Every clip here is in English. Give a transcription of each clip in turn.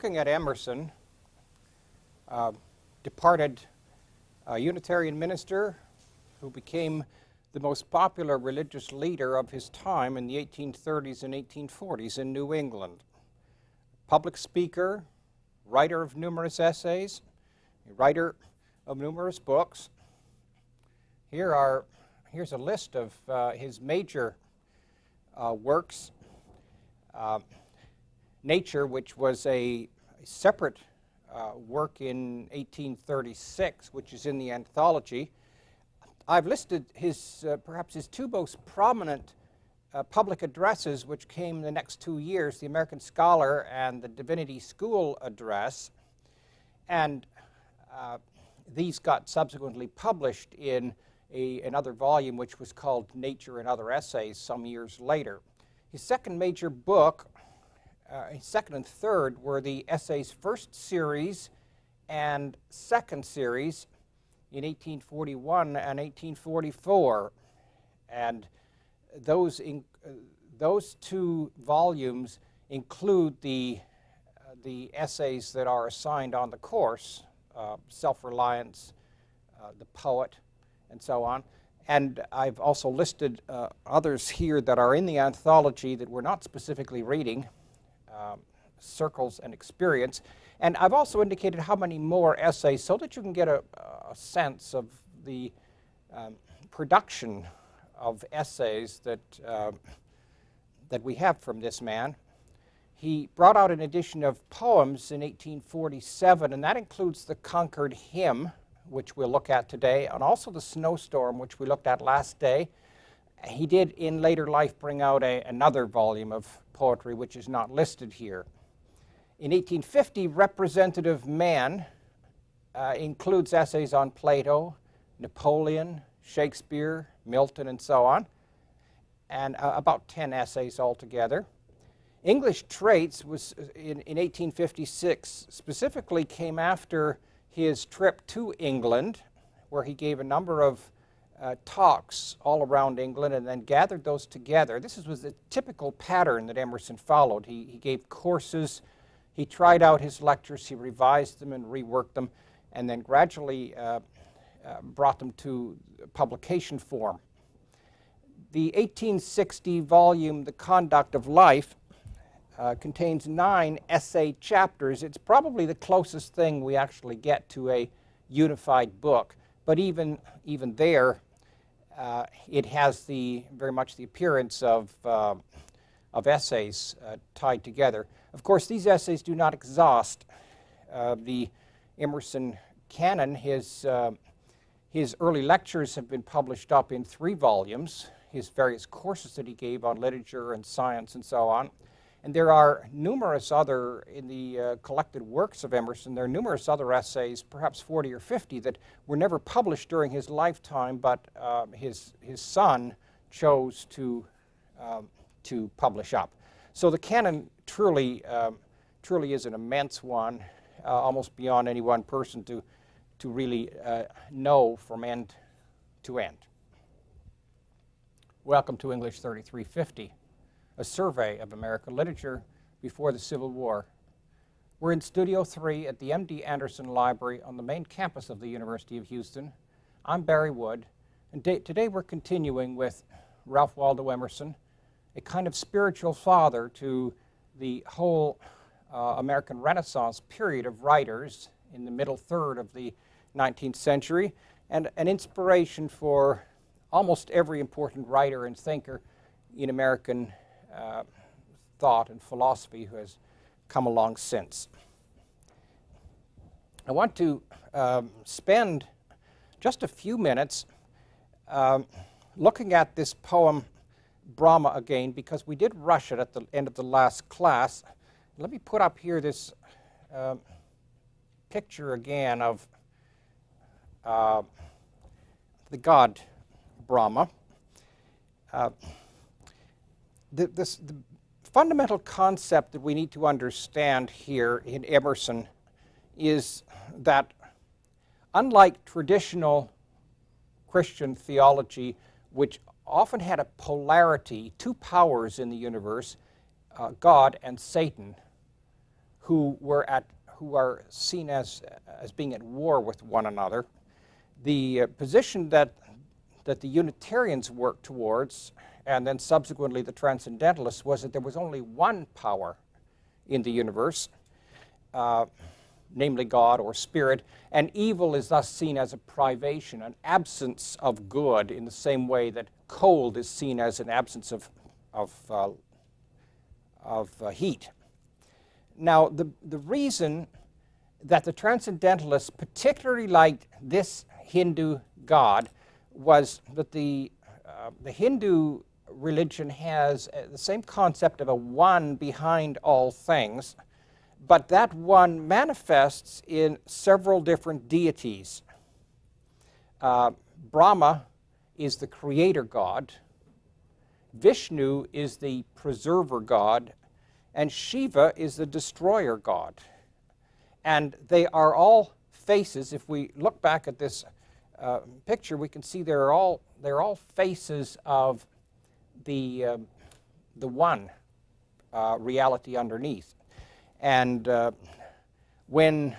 looking at Emerson, departed Unitarian minister who became the most popular religious leader of his time in the 1830s and 1840s in New England. Public speaker, writer of numerous essays, writer of numerous books. Here's a list of his major works. Nature, which was a separate work in 1836, which is in the anthology. I've listed perhaps his two most prominent public addresses, which came the next 2 years, the American Scholar and the Divinity School Address. And these got subsequently published in another volume, which was called Nature and Other Essays some years later. His second major book, his second and third, were the essays first series and second series in 1841 and 1844. And those two volumes include the essays that are assigned on the course, Self-Reliance, The Poet, and so on. And I've also listed others here that are in the anthology that we're not specifically reading, Circles and Experience. And I've also indicated how many more essays so that you can get a sense of the production of essays that we have from this man. He brought out an edition of poems in 1847, and that includes the Concord Hymn, which we'll look at today, and also the Snowstorm, which we looked at last day. He did, in later life, bring out another volume of poetry, which is not listed here. In 1850, Representative Man includes essays on Plato, Napoleon, Shakespeare, Milton, and so on, and about 10 essays altogether. English Traits was in 1856, specifically came after his trip to England, where he gave a number of talks all around England and then gathered those together. This was the typical pattern that Emerson followed. He gave courses, he tried out his lectures, he revised them and reworked them, and then gradually brought them to publication form. The 1860 volume, The Conduct of Life, contains 9 essay chapters. It's probably the closest thing we actually get to a unified book, but even there, it has very much the appearance of essays tied together. Of course, these essays do not exhaust the Emerson canon. His early lectures have been published up in 3 volumes, his various courses that he gave on literature and science and so on. And there are numerous other, in the collected works of Emerson, there are numerous other essays, perhaps 40 or 50, that were never published during his lifetime, but his son chose to publish up. So the canon truly is an immense one, almost beyond any one person to really know from end to end. Welcome to English 3350. A survey of American literature before the Civil War. We're in Studio 3 at the M.D. Anderson Library on the main campus of the University of Houston. I'm Barry Wood, and today we're continuing with Ralph Waldo Emerson, a kind of spiritual father to the whole American Renaissance period of writers in the middle third of the 19th century, and an inspiration for almost every important writer and thinker in American thought and philosophy who has come along since. I want to spend just a few minutes looking at this poem, Brahma, again, because we did rush it at the end of the last class. Let me put up here this picture again of the god Brahma. The fundamental concept that we need to understand here in Emerson is that, unlike traditional Christian theology, which often had a polarity, 2 powers in the universe, God and Satan, who are seen as being at war with one another. The position that the Unitarians worked towards, and then subsequently the Transcendentalists, was that there was only one power in the universe, namely God or Spirit, and evil is thus seen as a privation, an absence of good, in the same way that cold is seen as an absence of heat. Now, the reason that the Transcendentalists particularly liked this Hindu god was that the Hindu religion has the same concept of a one behind all things, but that one manifests in several different deities. Brahma is the creator god, Vishnu is the preserver god, and Shiva is the destroyer god. And they are all faces. If we look back at this picture, we can see they're all faces of the one reality underneath. And when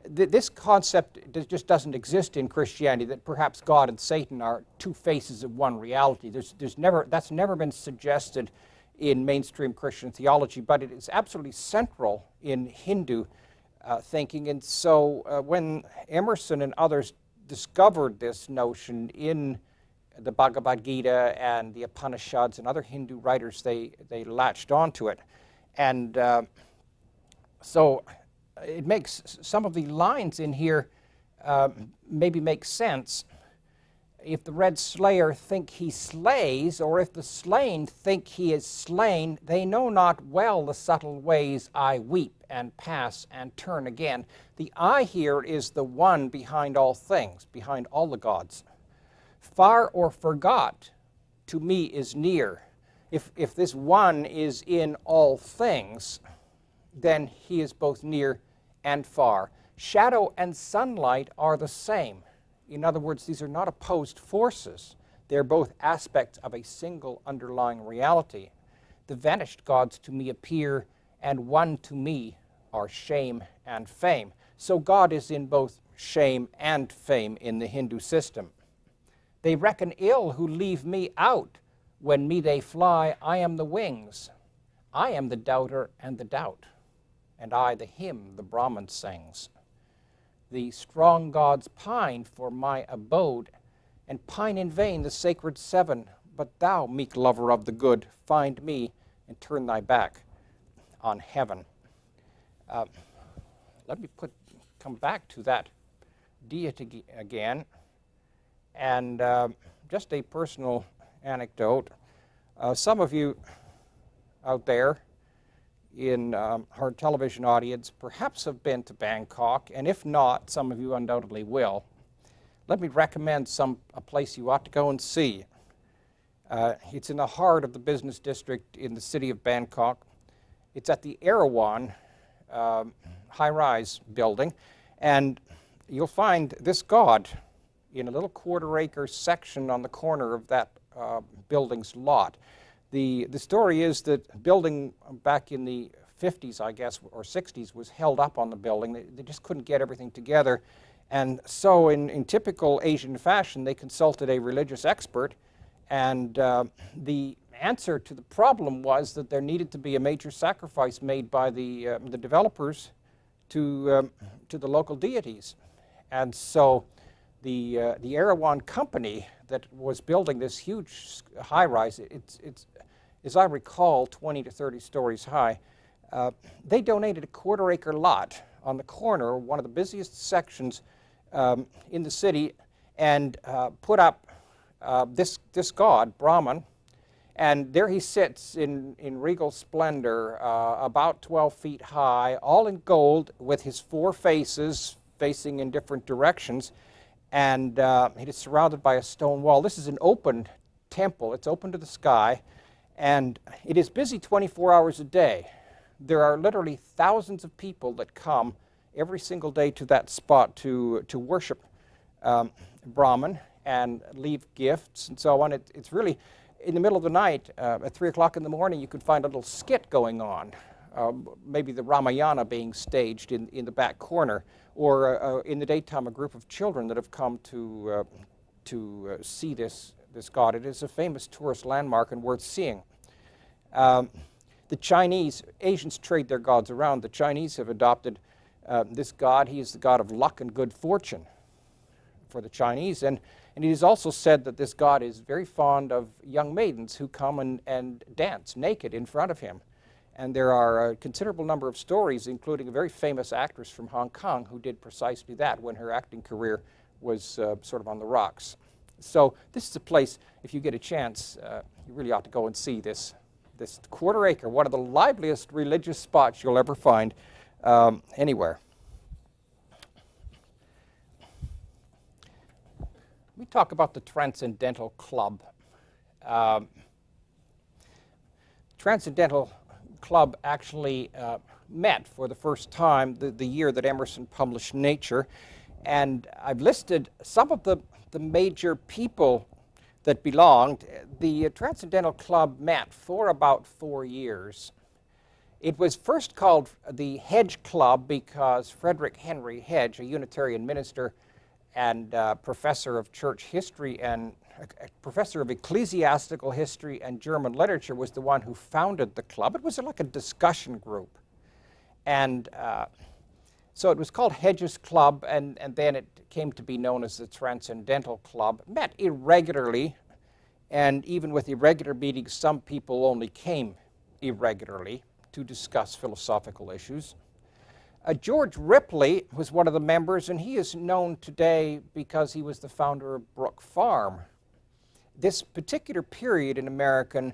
this concept just doesn't exist in Christianity, that perhaps God and Satan are two faces of one reality. That's never been suggested in mainstream Christian theology, but it is absolutely central in Hindu thinking. And so when Emerson and others discovered this notion in the Bhagavad Gita and the Upanishads and other Hindu writers, they latched onto it. And so it makes some of the lines in here maybe make sense. If the red slayer think he slays, or if the slain think he is slain, they know not well the subtle ways I weep and pass and turn again. The I here is the one behind all things, behind all the gods. Far or forgot to me is near. If this one is in all things, then he is both near and far. Shadow and sunlight are the same. In other words, these are not opposed forces. They're both aspects of a single underlying reality. The vanished gods to me appear, and one to me are shame and fame. So God is in both shame and fame in the Hindu system. They reckon ill who leave me out. When me they fly, I am the wings. I am the doubter and the doubt. And I the hymn the Brahman sings. The strong gods pine for my abode, and pine in vain the sacred seven. But thou, meek lover of the good, find me and turn thy back on heaven. Let me come back to that deity again, and just a personal anecdote. Some of you out there in our television audience perhaps have been to Bangkok, and if not, some of you undoubtedly will. Let me recommend a place you ought to go and see. It's in the heart of the business district in the city of Bangkok. It's at the Erawan high-rise building, and you'll find this god in a little quarter-acre section on the corner of that building's lot. The story is that building back in the 50s, I guess, or 60s, was held up on the building. They just couldn't get everything together. And so in typical Asian fashion, they consulted a religious expert. And the answer to the problem was that there needed to be a major sacrifice made by the developers to the local deities. And so the Erawan company that was building this huge high-rise, it's as I recall, 20 to 30 stories high, they donated a quarter-acre lot on the corner, one of the busiest sections in the city, and put up this god, Brahman, and there he sits in regal splendor, about 12 feet high, all in gold, with his four faces facing in different directions, and it is surrounded by a stone wall. This is an open temple. It's open to the sky, and it is busy 24 hours a day. There are literally thousands of people that come every single day to that spot to worship Brahman and leave gifts and so on. It's really, in the middle of the night, at 3 o'clock in the morning, you could find a little skit going on maybe the Ramayana being staged in the back corner, or in the daytime a group of children that have come to see this god. It is a famous tourist landmark and worth seeing. The Chinese, Asians trade their gods around. The Chinese have adopted this god. He is the god of luck and good fortune for the Chinese. And it is also said that this god is very fond of young maidens who come and dance naked in front of him. And there are a considerable number of stories, including a very famous actress from Hong Kong who did precisely that when her acting career was sort of on the rocks. So this is a place, if you get a chance, you really ought to go and see this quarter acre, one of the liveliest religious spots you'll ever find anywhere. Let me talk about the Transcendental Club. Transcendental Club actually met for the first time the year that Emerson published Nature, and I've listed some of the major people that belonged. The Transcendental Club met for about 4 years. It was first called the Hedge Club because Frederick Henry Hedge, a Unitarian minister and professor of church history and professor of ecclesiastical history and German literature, was the one who founded the club. It was like a discussion group. And so it was called Hedges Club, and then it came to be known as the Transcendental Club. Met irregularly, and even with irregular meetings, some people only came irregularly to discuss philosophical issues. George Ripley was one of the members, and he is known today because he was the founder of Brook Farm. This particular period in American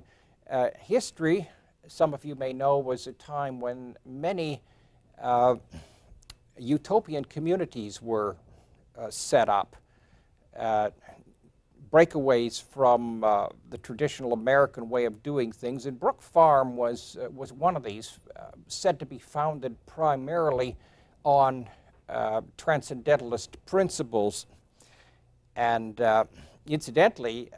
history, some of you may know, was a time when many utopian communities were set up, breakaways from the traditional American way of doing things, and Brook Farm was one of these, said to be founded primarily on transcendentalist principles. And incidentally,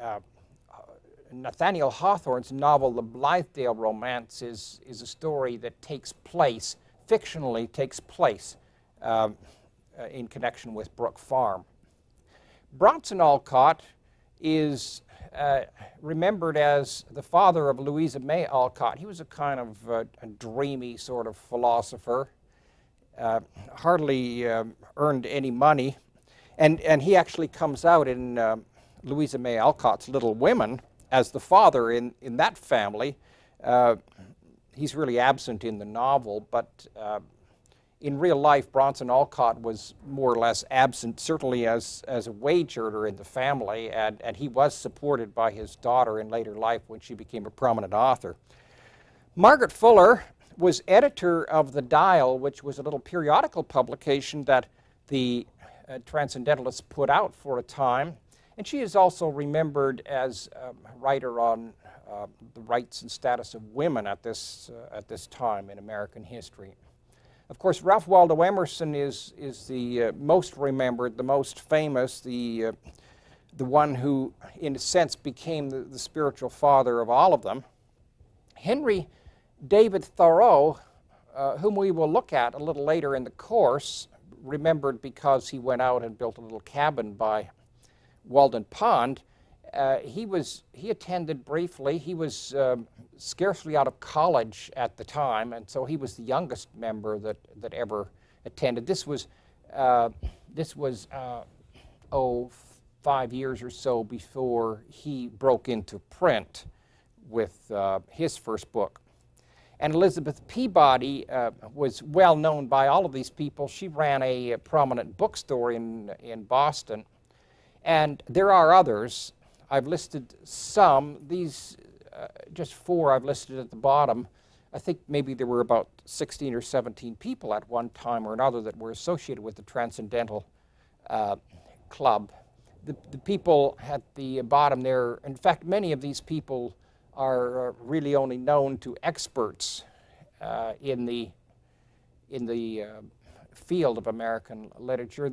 Nathaniel Hawthorne's novel, The Blithedale Romance, is a story that takes place, fictionally takes place, in connection with Brook Farm. Bronson Alcott is remembered as the father of Louisa May Alcott. He was a kind of a dreamy sort of philosopher, hardly earned any money, and he actually comes out in Louisa May Alcott's Little Women as the father in that family. He's really absent in the novel, but in real life, Bronson Alcott was more or less absent, certainly as a wage earner in the family, and he was supported by his daughter in later life when she became a prominent author. Margaret Fuller was editor of The Dial, which was a little periodical publication that the Transcendentalists put out for a time, and she is also remembered as a writer on the rights and status of women at this time in American history. Of course, Ralph Waldo Emerson is the most remembered, the most famous, the one who, in a sense, became the spiritual father of all of them. Henry David Thoreau, whom we will look at a little later in the course, remembered because he went out and built a little cabin by Walden Pond. He attended briefly. He was scarcely out of college at the time, and so he was the youngest member that ever attended. This was 5 years or so before he broke into print with his first book. And Elizabeth Peabody was well known by all of these people. She ran a prominent bookstore in Boston, and there are others. I've listed some. These, just 4 I've listed at the bottom. I think maybe there were about 16 or 17 people at one time or another that were associated with the Transcendental Club. The people at the bottom there, in fact, many of these people are really only known to experts in the field of American literature.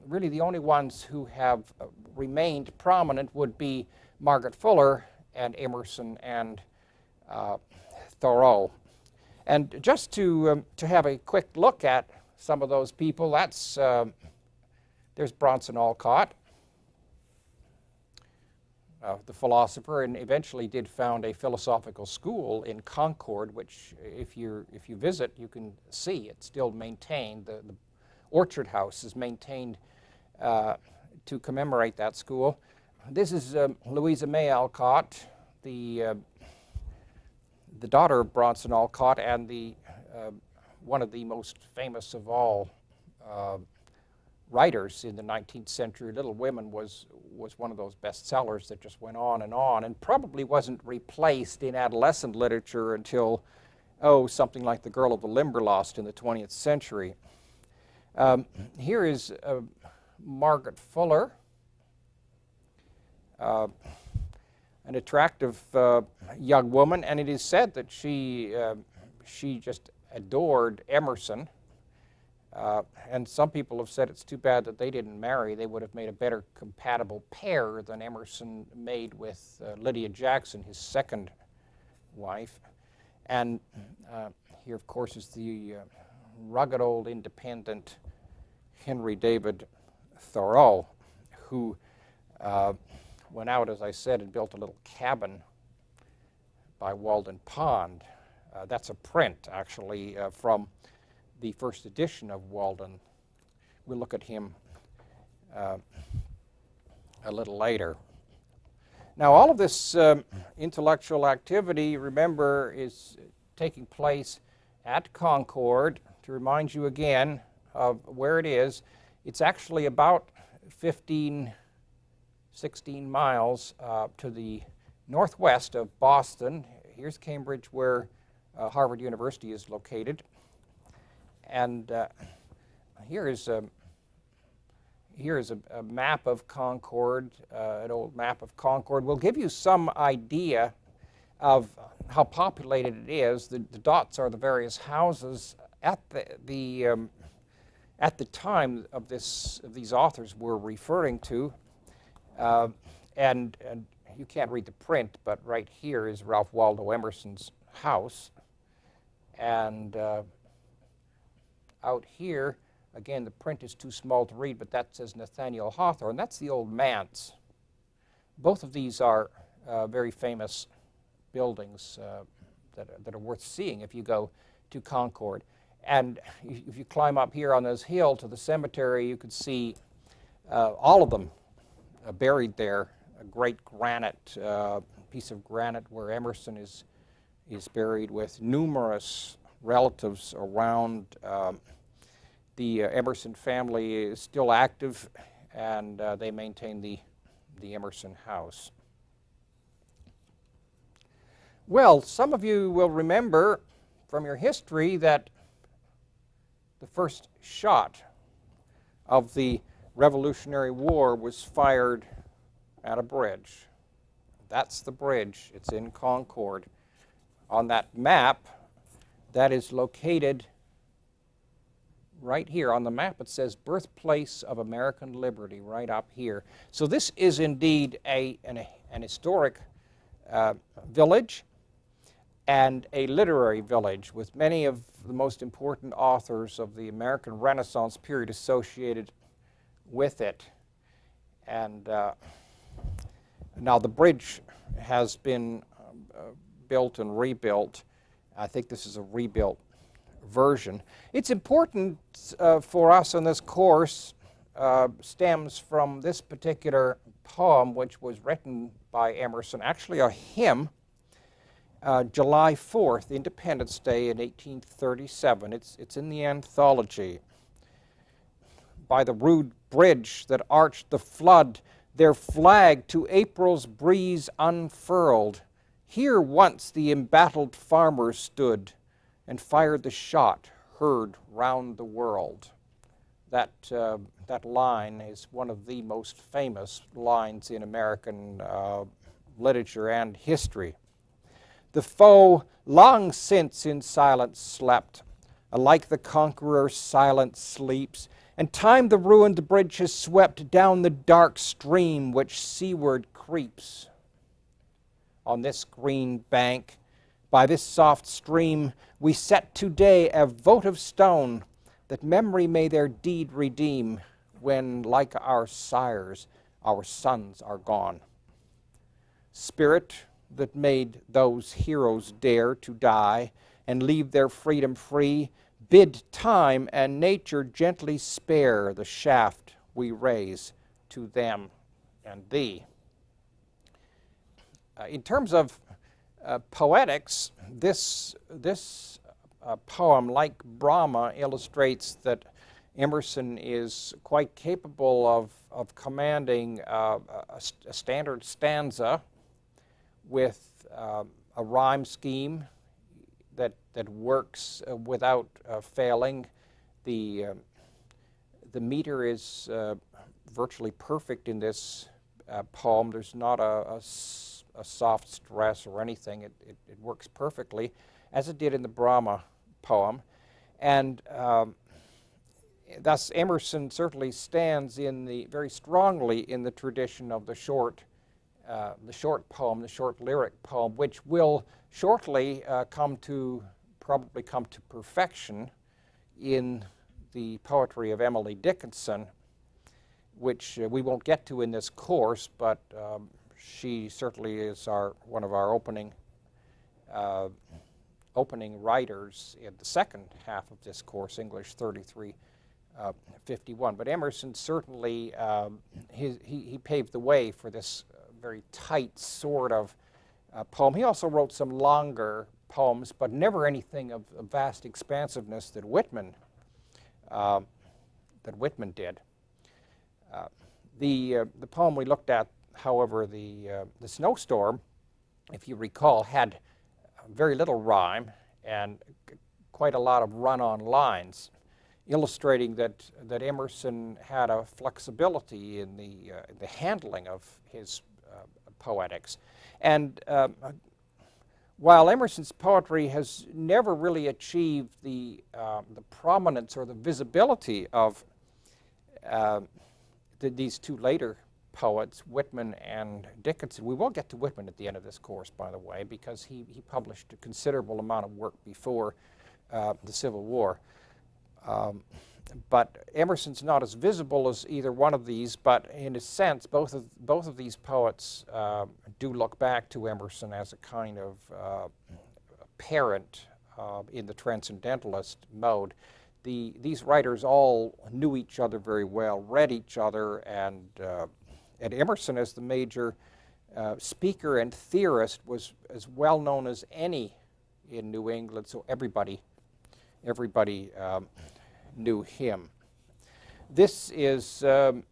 Really the only ones who have remained prominent would be Margaret Fuller and Emerson and Thoreau. And just to have a quick look at some of those people, there's Bronson Alcott, the philosopher, and eventually did found a philosophical school in Concord, which if you visit, you can see it's still maintained. The Orchard House is maintained to commemorate that school. This is Louisa May Alcott, the daughter of Bronson Alcott, and one of the most famous of all writers in the 19th century. Little Women was one of those bestsellers that just went on, and probably wasn't replaced in adolescent literature until, something like The Girl of the Limberlost in the 20th century. Here is Margaret Fuller, an attractive young woman, and it is said that she just adored Emerson. And some people have said it's too bad that they didn't marry. They would have made a better compatible pair than Emerson made with Lydia Jackson, his second wife. And here, of course, is the rugged old independent Henry David Thoreau, who went out, as I said, and built a little cabin by Walden Pond. That's a print, actually, from the first edition of Walden. We'll look at him a little later. Now, all of this intellectual activity, remember, is taking place at Concord. To remind you again of where it is, it's actually about 16 miles to the northwest of Boston. Here's Cambridge, where Harvard University is located. And here is a map of Concord, an old map of Concord. Will give you some idea of how populated it is. The dots are the various houses at the time of these authors were referring to. And you can't read the print, but right here is Ralph Waldo Emerson's house. And out here, again, the print is too small to read, but that says Nathaniel Hawthorne. That's the old manse. Both of these are very famous buildings that are worth seeing if you go to Concord. And if you climb up here on this hill to the cemetery, you could see all of them buried there. A great granite, piece of granite where Emerson is buried, with numerous relatives around. The Emerson family is still active, and they maintain the Emerson house. Well, some of you will remember from your history that the first shot of the Revolutionary War was fired at a bridge. That's the bridge. It's in Concord. On that map, that is located right here. On the map, it says Birthplace of American Liberty, right up here. So this is indeed an historic village and a literary village with many of the most important authors of the American Renaissance period associated with it. And now the bridge has been built and rebuilt. I think this is a rebuilt version. It's important for us in this course, stems from this particular poem, which was written by Emerson, actually a hymn, July 4th, Independence Day in 1837. It's in the anthology. By the rude bridge that arched the flood, their flag to April's breeze unfurled. Here once the embattled farmer stood and fired the shot heard round the world. That line is one of the most famous lines in American literature and history. The foe long since in silence slept, alike the conqueror silent sleeps, and time the ruined bridge has swept down the dark stream which seaward creeps. On this green bank, By this soft stream we set today a votive stone, that memory may their deed redeem, when, like our sires, our sons are gone. Spirit that made those heroes dare to die and leave their freedom free, bid time and nature gently spare the shaft we raise to them and thee. In terms of poetics, this poem, like Brahma, illustrates that Emerson is quite capable of commanding a standard stanza with a rhyme scheme that works without failing. The meter is virtually perfect in this poem. There's not a soft stress or anything. It works perfectly, as it did in the Brahma poem. And thus Emerson certainly stands very strongly in the tradition of the short poem, the short lyric poem, which will shortly probably come to perfection in the poetry of Emily Dickinson, which we won't get to in this course, but she certainly is one of our opening writers in the second half of this course, English 3351. But Emerson certainly, he paved the way for this very tight sort of poem. He also wrote some longer poems, but never anything of vast expansiveness that Whitman did. The poem we looked at, however, the Snowstorm, if you recall, had very little rhyme and quite a lot of run-on lines, illustrating that Emerson had a flexibility in the handling of his poetics. And while Emerson's poetry has never really achieved the prominence or the visibility of these two later poets, Whitman and Dickinson. We will get to Whitman at the end of this course, by the way, because he published a considerable amount of work before the Civil War. But Emerson's not as visible as either one of these, but in a sense, both of these poets do look back to Emerson as a kind of parent in the transcendentalist mode. These writers all knew each other very well, read each other, and Emerson, as the major speaker and theorist, was as well known as any in New England, so everybody knew him. This is a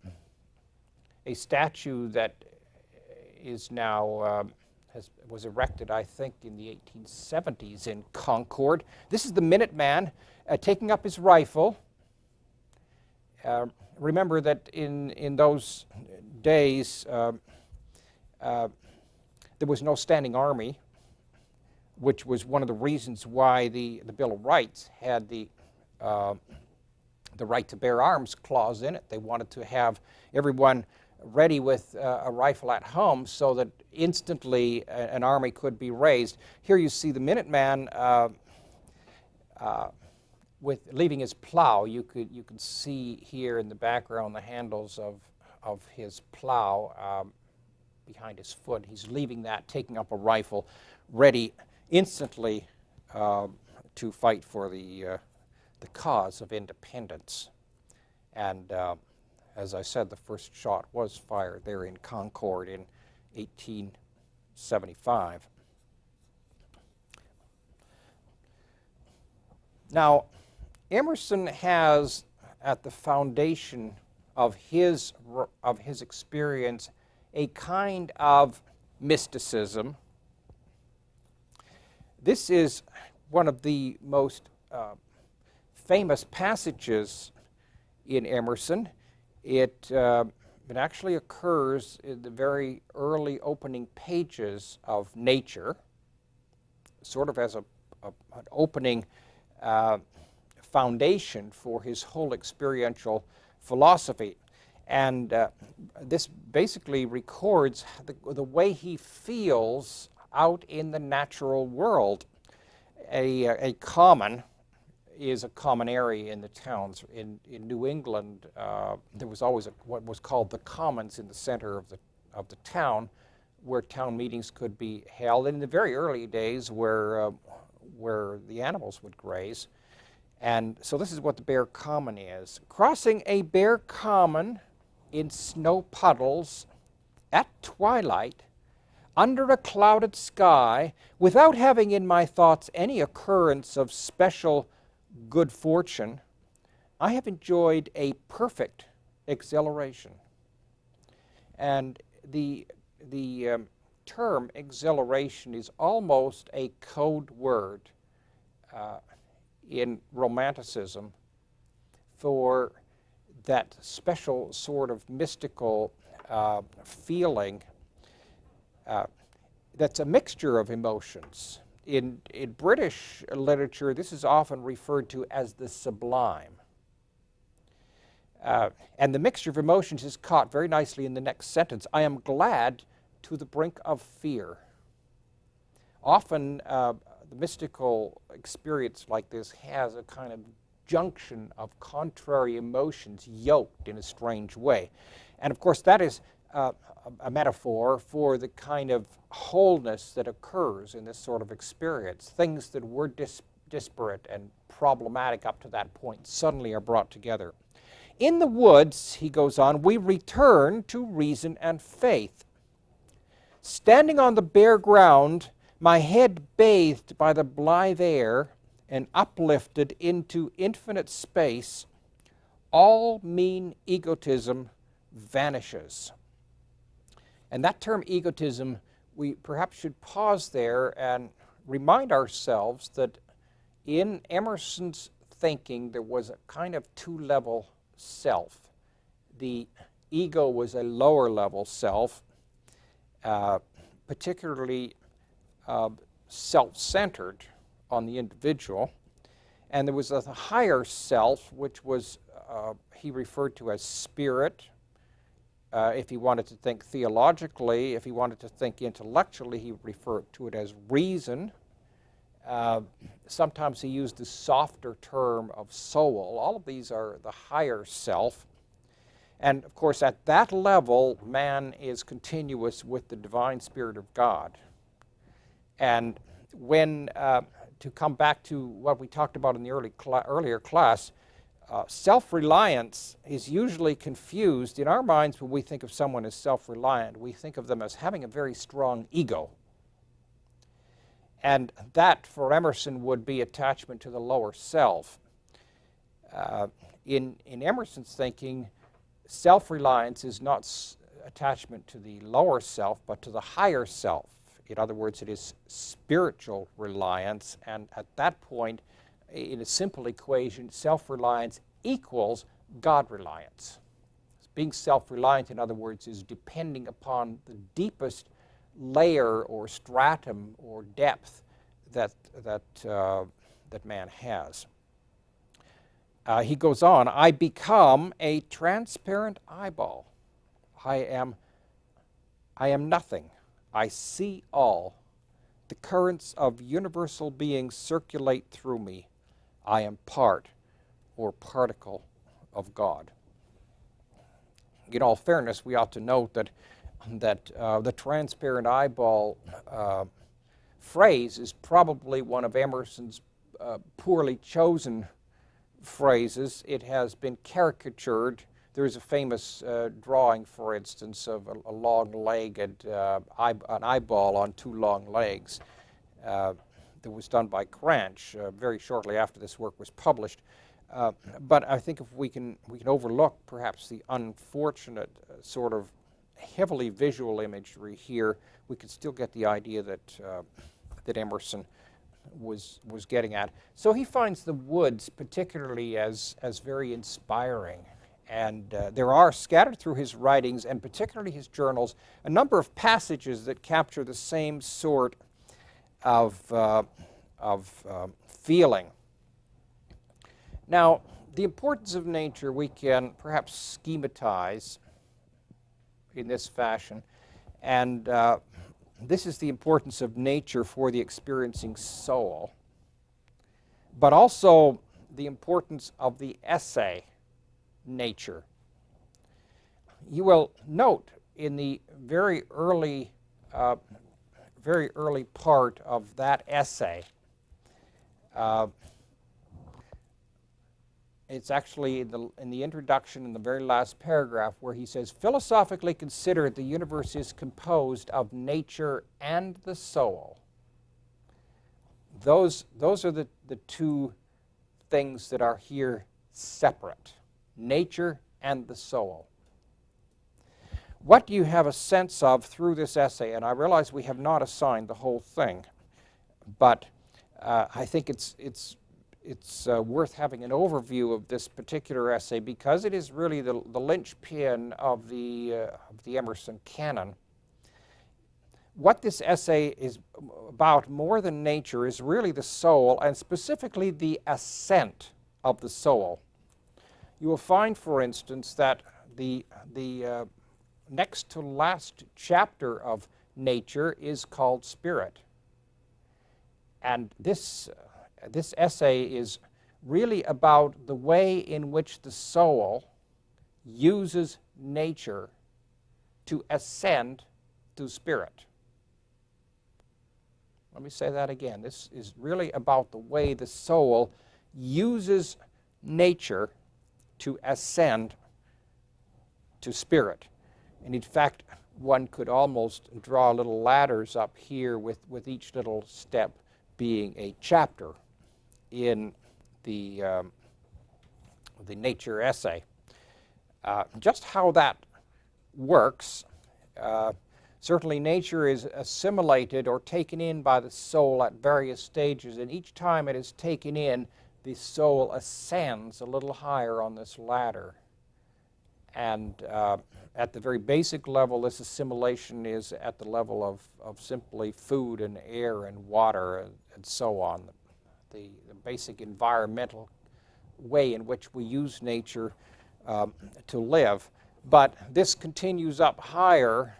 statue that is now was erected, I think, in the 1870s in Concord. This is the Minuteman taking up his rifle. Remember that in those days there was no standing army, which was one of the reasons why the Bill of Rights had the right to bear arms clause in it. They wanted to have everyone ready with a rifle at home so that instantly an army could be raised. Here you see the Minuteman with leaving his plow. You could see here in the background the handles of his plow behind his foot. He's leaving that, taking up a rifle, ready instantly to fight for the cause of independence. And as I said, the first shot was fired there in Concord in 1875. Now, Emerson has at the foundation of his experience a kind of mysticism. This is one of the most famous passages in Emerson. It actually occurs in the very early opening pages of Nature, sort of as an opening foundation for his whole experiential philosophy. And this basically records the way he feels out in the natural world. A common is a common area in the towns. In New England, there was always what was called the commons in the center of the town, where town meetings could be held. And in the very early days, where the animals would graze. And so this is what the bare common is. Crossing a bare common in snow puddles at twilight, under a clouded sky, without having in my thoughts any occurrence of special good fortune, I have enjoyed a perfect exhilaration. And the term exhilaration is almost a code word in Romanticism for that special sort of mystical feeling that's a mixture of emotions. In British literature, this is often referred to as the sublime. And the mixture of emotions is caught very nicely in the next sentence. I am glad to the brink of fear. Often, the mystical experience like this has a kind of junction of contrary emotions yoked in a strange way. And of course, that is a metaphor for the kind of wholeness that occurs in this sort of experience. Things that were disparate and problematic up to that point suddenly are brought together. In the woods, he goes on, we return to reason and faith. Standing on the bare ground, my head bathed by the blithe air and uplifted into infinite space, all mean egotism vanishes. And that term egotism, we perhaps should pause there and remind ourselves that in Emerson's thinking there was a kind of two-level self. The ego was a lower-level self, particularly self-centered on the individual. And there was a higher self, which was he referred to as spirit. If he wanted to think theologically, if he wanted to think intellectually, he referred to it as reason. Sometimes he used the softer term of soul. All of these are the higher self. And of course, at that level, man is continuous with the divine spirit of God. And when, to come back to what we talked about in the earlier class, self-reliance is usually confused. In our minds, when we think of someone as self-reliant, we think of them as having a very strong ego. And that, for Emerson, would be attachment to the lower self. In Emerson's thinking, self-reliance is not attachment to the lower self, but to the higher self. In other words, it is spiritual reliance, and at that point, in a simple equation, self-reliance equals God-reliance. Being self-reliant, in other words, is depending upon the deepest layer or stratum or depth that man has. He goes on, I become a transparent eyeball. I am nothing. I see all. The currents of universal being circulate through me. I am part or particle of God. In all fairness, we ought to note that the transparent eyeball phrase is probably one of Emerson's poorly chosen phrases. It has been caricatured. There is a famous drawing, for instance, of a long-legged an eyeball on two long legs that was done by Cranch very shortly after this work was published. But I think if we can overlook perhaps the unfortunate sort of heavily visual imagery here, we can still get the idea that Emerson was getting at. So he finds the woods particularly as very inspiring. And there are scattered through his writings, and particularly his journals, a number of passages that capture the same sort of feeling. Now, the importance of nature we can perhaps schematize in this fashion. And this is the importance of nature for the experiencing soul, but also the importance of the essay, nature. You will note in the very early part of that essay, it's actually in the introduction in the very last paragraph where he says, philosophically considered, the universe is composed of nature and the soul. Those are the two things that are here separate, nature and the soul. What do you have a sense of through this essay? And I realize we have not assigned the whole thing, but I think it's worth having an overview of this particular essay because it is really the linchpin of the Emerson canon. What this essay is about more than nature is really the soul, and specifically the ascent of the soul. You will find, for instance, that the next to last chapter of nature is called Spirit. And this essay is really about the way in which the soul uses nature to ascend to spirit. Let me say that again. This is really about the way the soul uses nature to ascend to spirit. And in fact, one could almost draw little ladders up here with each little step being a chapter in the nature essay. Just how that works, certainly nature is assimilated or taken in by the soul at various stages, and each time it is taken in, the soul ascends a little higher on this ladder. And at the very basic level, this assimilation is at the level of simply food and air and water and so on. The basic environmental way in which we use nature to live. But this continues up higher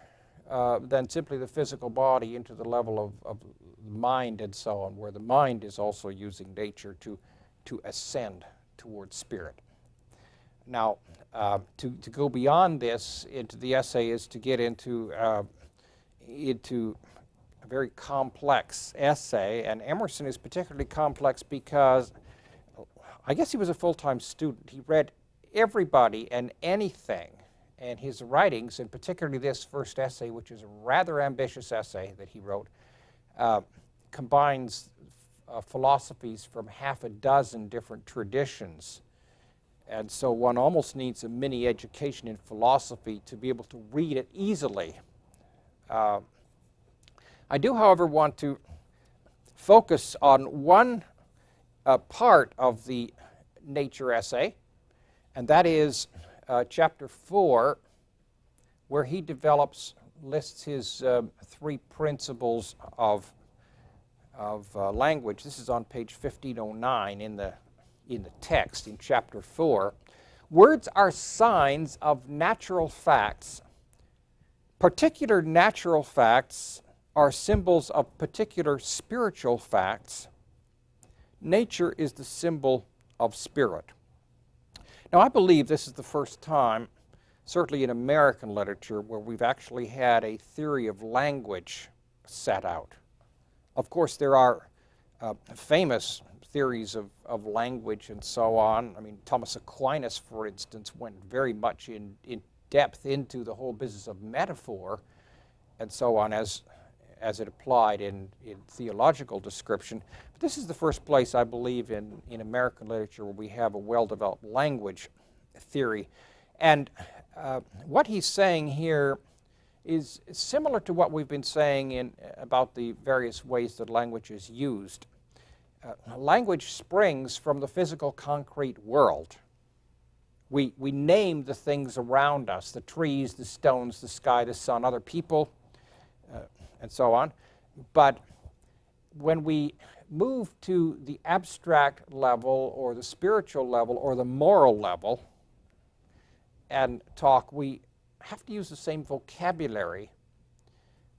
than simply the physical body into the level of mind and so on, where the mind is also using nature to ascend towards spirit. Now, to go beyond this into the essay is to get into a very complex essay, and Emerson is particularly complex because I guess he was a full-time student. He read everybody and anything, and his writings, and particularly this first essay, which is a rather ambitious essay that he wrote, combines philosophies from half a dozen different traditions. And so one almost needs a mini education in philosophy to be able to read it easily. I do, however, want to focus on one part of the nature essay, and that is chapter 4, where he lists his 3 principles of language. This is on page 1509 in the text in chapter 4. Words are signs of natural facts. Particular natural facts are symbols of particular spiritual facts. Nature is the symbol of spirit. Now, I believe this is the first time, certainly in American literature, where we've actually had a theory of language set out. Of course, there are famous theories of language and so on. I mean, Thomas Aquinas, for instance, went very much in depth into the whole business of metaphor and so on as it applied in theological description. But this is the first place, I believe, in American literature where we have a well-developed language theory. And what he's saying here is similar to what we've been saying about the various ways that language is used. Language springs from the physical concrete world. We name the things around us, the trees, the stones, the sky, the sun, other people, and so on. But when we move to the abstract level or the spiritual level or the moral level and talk, we have to use the same vocabulary.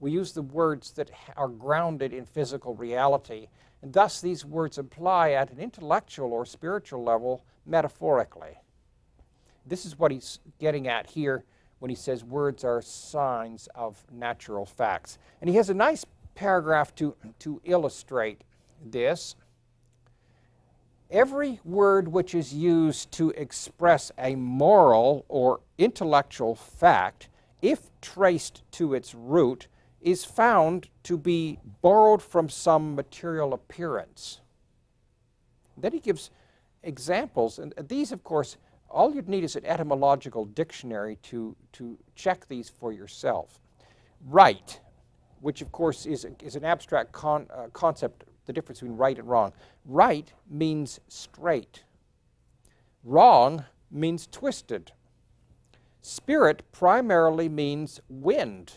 We use the words that are grounded in physical reality, and thus these words apply at an intellectual or spiritual level metaphorically. This is what he's getting at here when he says words are signs of natural facts. And he has a nice paragraph to illustrate this. Every word which is used to express a moral or intellectual fact, if traced to its root, is found to be borrowed from some material appearance. Then he gives examples, and these, of course, all you'd need is an etymological dictionary to check these for yourself. Right, which of course is an abstract concept, the difference between right and wrong. Right means straight. Wrong means twisted. Spirit primarily means wind.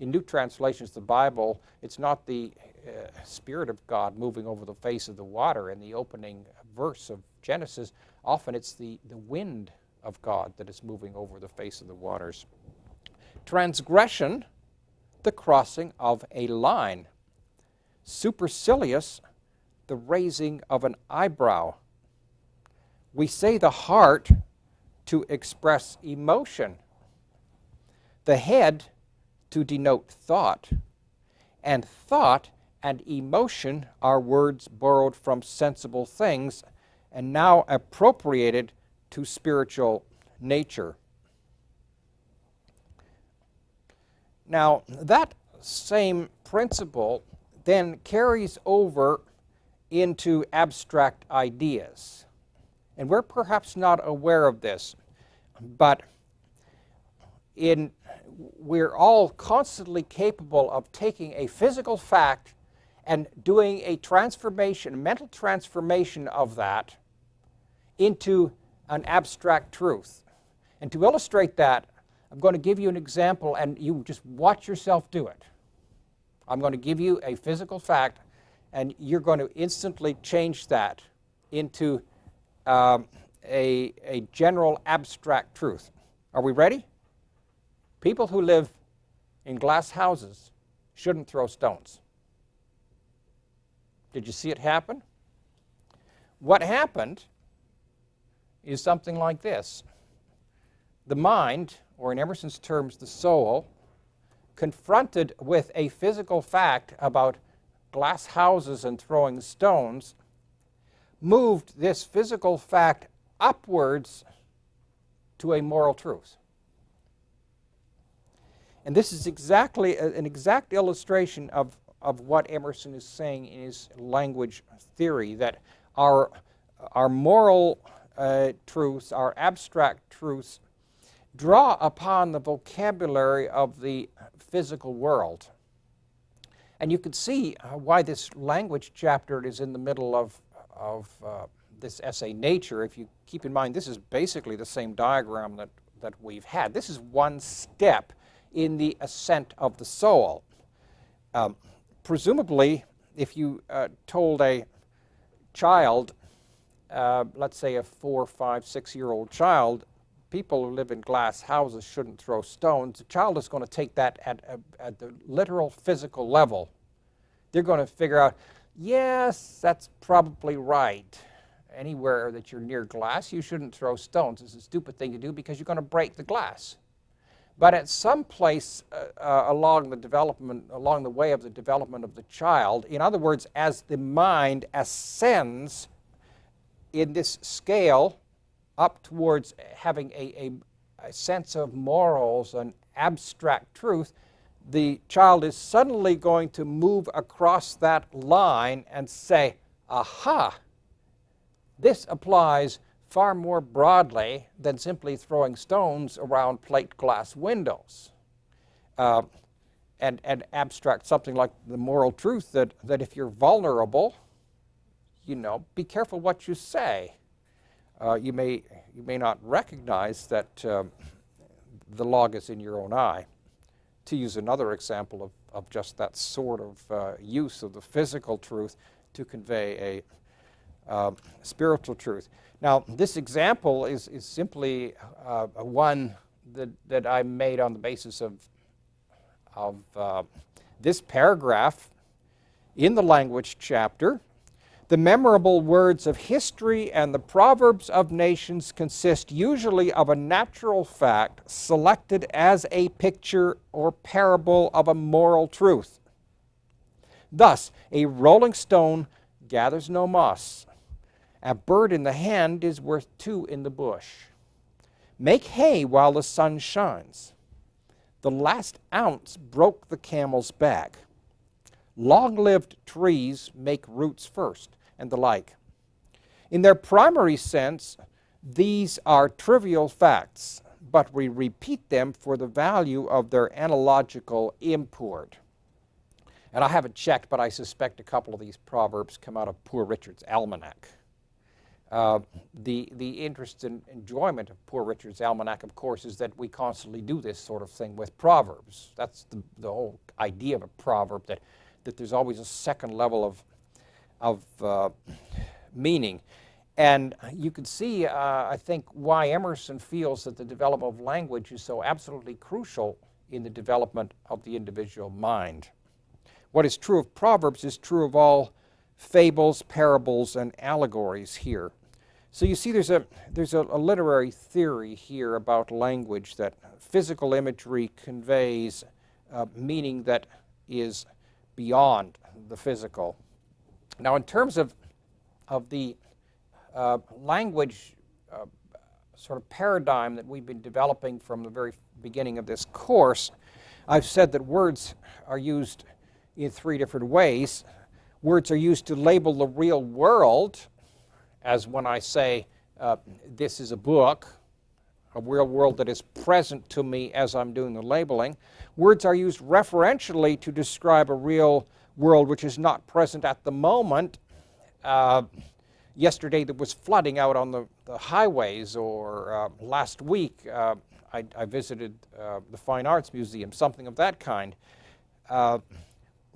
In New Translations of the Bible, it's not the Spirit of God moving over the face of the water in the opening verse of Genesis. Often it's the wind of God that is moving over the face of the waters. Transgression, the crossing of a line. Supercilious, the raising of an eyebrow. We say the heart to express emotion. The head to denote thought. And thought and emotion are words borrowed from sensible things and now appropriated to spiritual nature. Now, that same principle then carries over into abstract ideas. And we're perhaps not aware of this, but we're all constantly capable of taking a physical fact and doing a transformation, a mental transformation of that into an abstract truth. And to illustrate that, I'm going to give you an example, and you just watch yourself do it. I'm going to give you a physical fact, and you're going to instantly change that into a general abstract truth. Are we ready? People who live in glass houses shouldn't throw stones. Did you see it happen? What happened is something like this. The mind, or in Emerson's terms, the soul, confronted with a physical fact about glass houses and throwing stones, moved this physical fact upwards to a moral truth. And this is exactly an exact illustration of what Emerson is saying in his language theory, that our moral truths, our abstract truths, draw upon the vocabulary of the physical world. And you can see why this language chapter is in the middle of this essay, Nature. If you keep in mind, this is basically the same diagram that we've had. This is one step in the ascent of the soul. Presumably, if you told a child, let's say a 4, 5, 6-year-old child, people who live in glass houses shouldn't throw stones, the child is going to take that at the literal physical level. They're going to figure out, yes, that's probably right. Anywhere that you're near glass, you shouldn't throw stones. It's a stupid thing to do because you're going to break the glass. But at some place along the way of the development of the child, in other words, as the mind ascends in this scale up towards having a sense of morals and abstract truth, the child is suddenly going to move across that line and say, aha, this applies far more broadly than simply throwing stones around plate glass windows. And abstract something like the moral truth that if you're vulnerable, be careful what you say. You may not recognize that the log is in your own eye. To use another example of just that sort of use of the physical truth to convey a spiritual truth. Now, this example is simply one that I made on the basis of this paragraph in the language chapter. The memorable words of history and the proverbs of nations consist usually of a natural fact selected as a picture or parable of a moral truth. Thus, a rolling stone gathers no moss. A bird in the hand is worth two in the bush. Make hay while the sun shines. The last ounce broke the camel's back. Long-lived trees make roots first, and the like. In their primary sense, these are trivial facts, but we repeat them for the value of their analogical import. And I haven't checked, but I suspect a couple of these proverbs come out of Poor Richard's Almanac. The interest and enjoyment of Poor Richard's Almanac, of course, is that we constantly do this sort of thing with proverbs. That's the whole idea of a proverb, that there's always a second level of meaning. And you can see, I think, why Emerson feels that the development of language is so absolutely crucial in the development of the individual mind. What is true of proverbs is true of all fables, parables, and allegories here. So you see there's a literary theory here about language, that physical imagery conveys meaning that is beyond the physical. Now, in terms of the language sort of paradigm that we've been developing from the very beginning of this course, I've said that words are used in three different ways. Words are used to label the real world, as when I say, this is a book, a real world that is present to me as I'm doing the labeling. Words are used referentially to describe a real world which is not present at the moment. Yesterday there was flooding out on the highways, or last week I visited the Fine Arts Museum, something of that kind.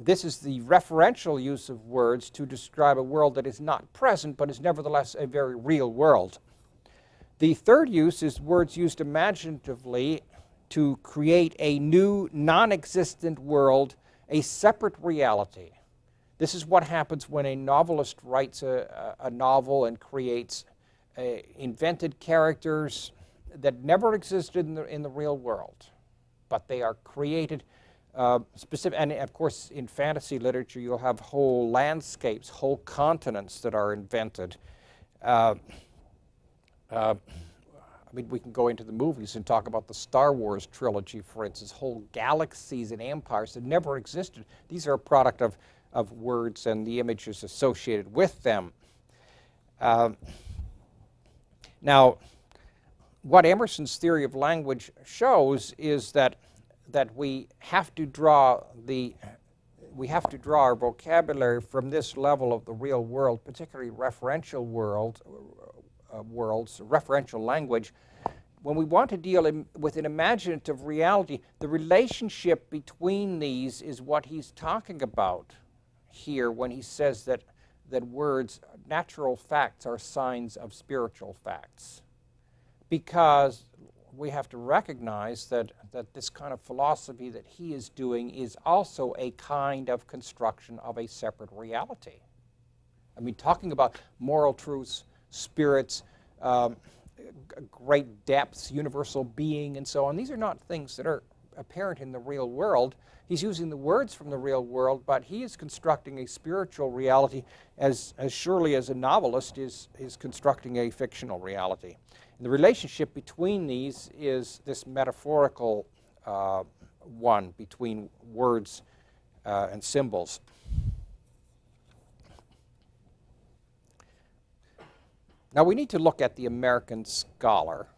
This is the referential use of words to describe a world that is not present but is nevertheless a very real world. The third use is words used imaginatively to create a new, non-existent world, a separate reality. This is what happens when a novelist writes a novel and creates invented characters that never existed in the real world, but they are created specific. And of course, in fantasy literature, you'll have whole landscapes, whole continents that are invented. I mean, we can go into the movies and talk about the Star Wars trilogy, for instance, whole galaxies and empires that never existed. These are a product of words and the images associated with them. Now, what Emerson's theory of language shows is that we have to draw our vocabulary from this level of the real world, particularly referential worlds, referential language. When we want to deal with an imaginative reality, the relationship between these is what he's talking about here when he says that words, natural facts, are signs of spiritual facts. Because we have to recognize that this kind of philosophy that he is doing is also a kind of construction of a separate reality. I mean, talking about moral truths, spirits, great depths, universal being, and so on, these are not things that are apparent in the real world. He's using the words from the real world, but he is constructing a spiritual reality as surely as a novelist is constructing a fictional reality. And the relationship between these is this metaphorical one between words and symbols. Now we need to look at the American Scholar,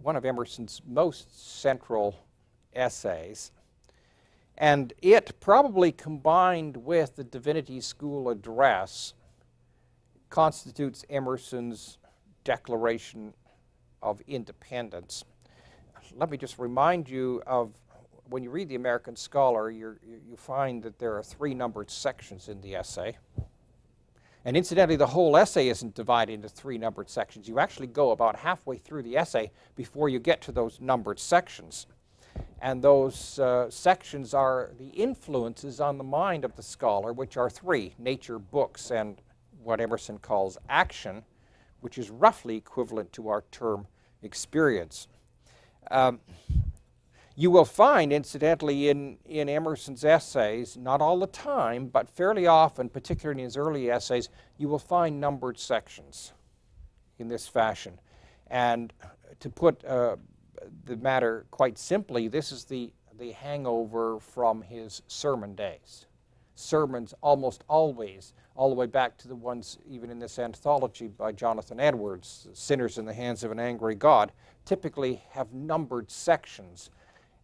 one of Emerson's most central essays, and it, probably combined with the Divinity School Address, constitutes Emerson's Declaration of Independence. Let me just remind you of, when you read the American Scholar, you find that there are 3 numbered sections in the essay. And incidentally, the whole essay isn't divided into 3 numbered sections. You actually go about halfway through the essay before you get to those numbered sections. And those sections are the influences on the mind of the scholar, which are three: nature, books, and what Emerson calls action, which is roughly equivalent to our term experience. You will find, incidentally, in Emerson's essays, not all the time, but fairly often, particularly in his early essays, you will find numbered sections in this fashion. And to put the matter quite simply, this is the hangover from his sermon days. Sermons almost always, all the way back to the ones even in this anthology by Jonathan Edwards, Sinners in the Hands of an Angry God, typically have numbered sections.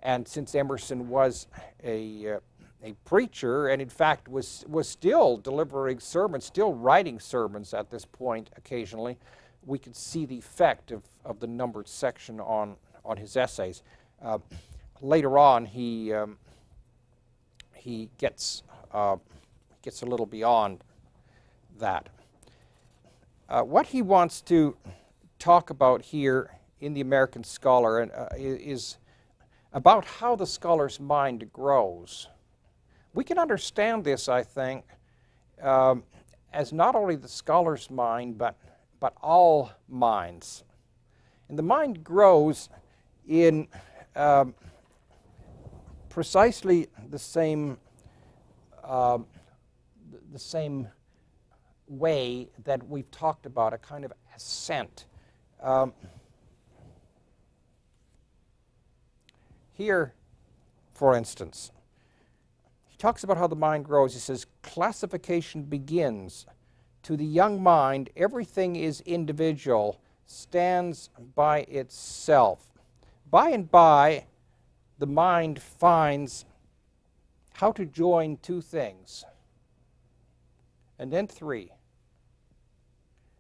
And since Emerson was a preacher, and in fact was still delivering sermons, still writing sermons at this point occasionally, we could see the effect of the numbered section on his essays. Later on, he gets a little beyond that. What he wants to talk about here in The American Scholar is about how the scholar's mind grows. We can understand this, I think, as not only the scholar's mind, but all minds. And the mind grows in precisely the same way that we've talked about, a kind of ascent. Here, for instance, he talks about how the mind grows. He says, classification begins. To the young mind, everything is individual, stands by itself. By and by, the mind finds how to join two things, and then three,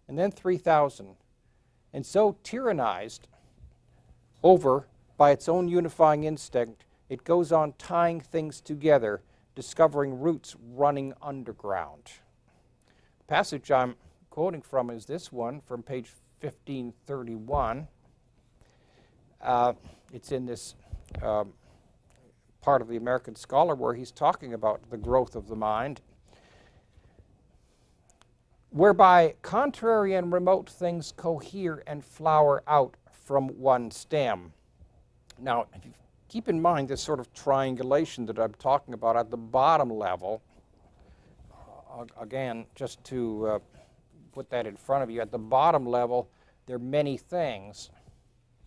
and then 3,000, and so tyrannized over by its own unifying instinct, it goes on tying things together, discovering roots running underground. The passage I'm quoting from is this one from page 1531. It's in this part of The American Scholar where he's talking about the growth of the mind, whereby contrary and remote things cohere and flower out from one stem. Now, if you keep in mind this sort of triangulation that I'm talking about at the bottom level, again, just to put that in front of you, at the bottom level, there are many things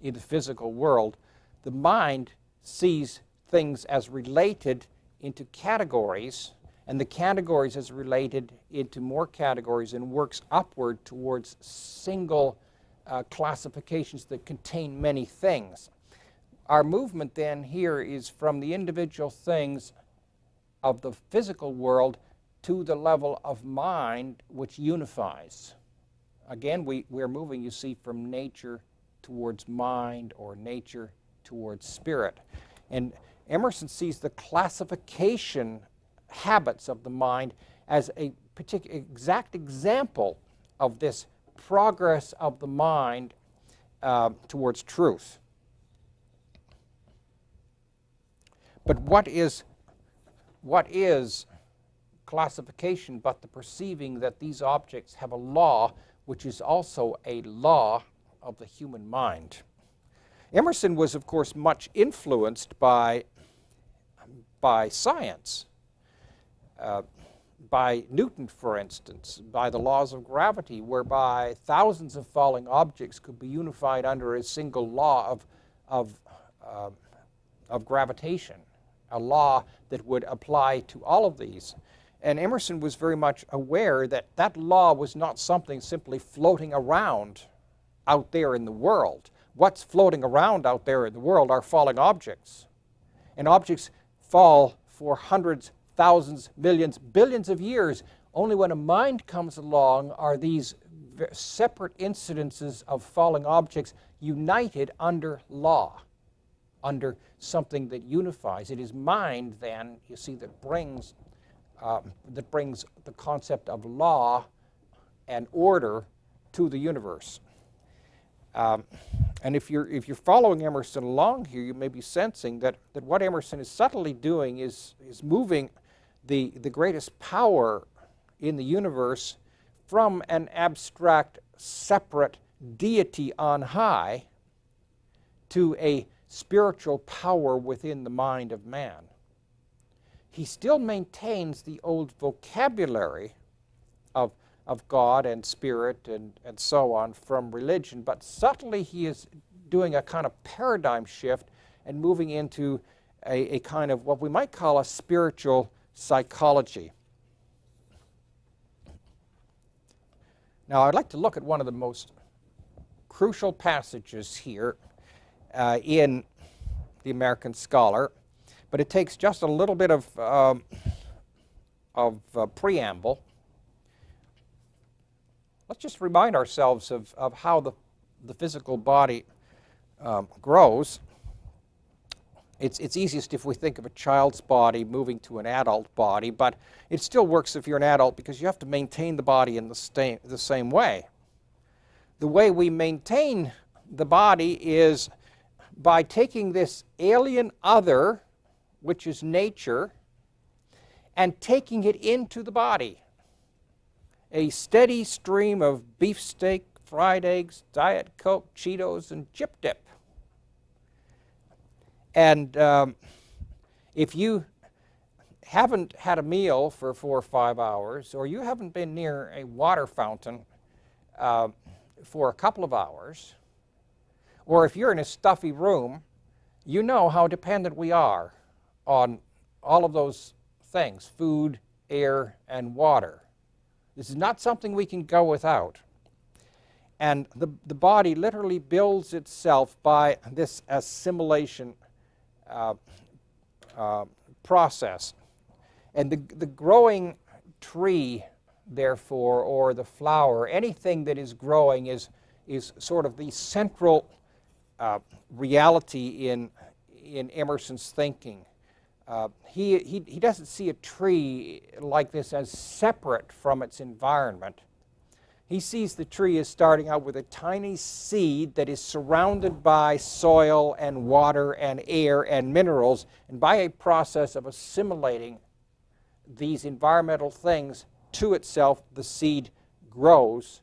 in the physical world. The mind sees things as related into categories, and the categories as related into more categories, and works upward towards single classifications that contain many things. Our movement then here is from the individual things of the physical world to the level of mind which unifies. Again, we're moving, you see, from nature towards mind, or nature towards spirit. And Emerson sees the classification habits of the mind as a particular exact example of this progress of the mind towards truth. But what is classification but the perceiving that these objects have a law which is also a law of the human mind? Emerson was, of course, much influenced by science, by Newton, for instance, by the laws of gravity, whereby thousands of falling objects could be unified under a single law of gravitation, a law that would apply to all of these. And Emerson was very much aware that that law was not something simply floating around out there in the world. What's floating around out there in the world are falling objects. And objects fall for hundreds, thousands, millions, billions of years. Only when a mind comes along are these separate incidences of falling objects united under law, under something that unifies. It is mind, then, you see, that brings the concept of law and order to the universe. And if you're following Emerson along here, you may be sensing that what Emerson is subtly doing is moving the greatest power in the universe from an abstract, separate deity on high to a spiritual power within the mind of man. He still maintains the old vocabulary of God and spirit and so on from religion, but subtly he is doing a kind of paradigm shift and moving into a kind of what we might call a spiritual psychology. Now, I'd like to look at one of the most crucial passages here in the American Scholar, but it takes just a little bit of preamble. Let's just remind ourselves of how the physical body grows. It's easiest if we think of a child's body moving to an adult body, but it still works if you're an adult because you have to maintain the body in the same way. The way we maintain the body is by taking this alien other, which is nature, and taking it into the body. A steady stream of beefsteak, fried eggs, Diet Coke, Cheetos, and chip dip. And if you haven't had a meal for 4 or 5 hours, or you haven't been near a water fountain for a couple of hours, or if you're in a stuffy room, you know how dependent we are on all of those things, food, air, and water. This is not something we can go without. And the body literally builds itself by this assimilation process. And the growing tree, therefore, or the flower, anything that is growing is sort of the central reality in Emerson's thinking. He doesn't see a tree like this as separate from its environment. He sees the tree as starting out with a tiny seed that is surrounded by soil and water and air and minerals, and by a process of assimilating these environmental things to itself, the seed grows